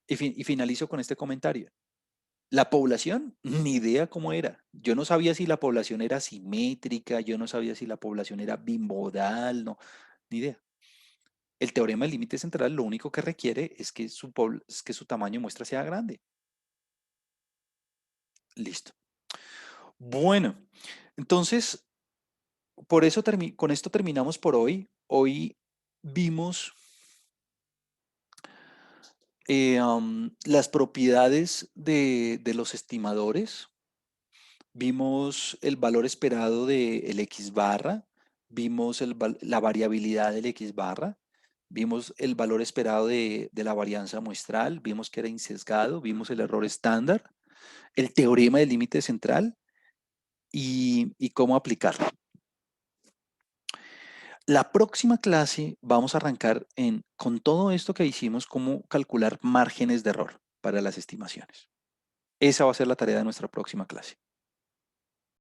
Y finalizo con este comentario. La población, ni idea cómo era. Yo no sabía si la población era simétrica, yo no sabía si la población era bimodal, no, ni idea. El teorema del límite central lo único que requiere es que su tamaño muestra sea grande. Listo. Bueno, entonces, con esto terminamos por hoy. Hoy vimos las propiedades de los estimadores. Vimos el valor esperado del X barra, vimos la variabilidad del X barra, vimos el valor esperado de la varianza muestral, vimos que era insesgado, vimos el error estándar, el teorema del límite central y cómo aplicarlo. La próxima clase vamos a arrancar con todo esto que hicimos, cómo calcular márgenes de error para las estimaciones. Esa va a ser la tarea de nuestra próxima clase.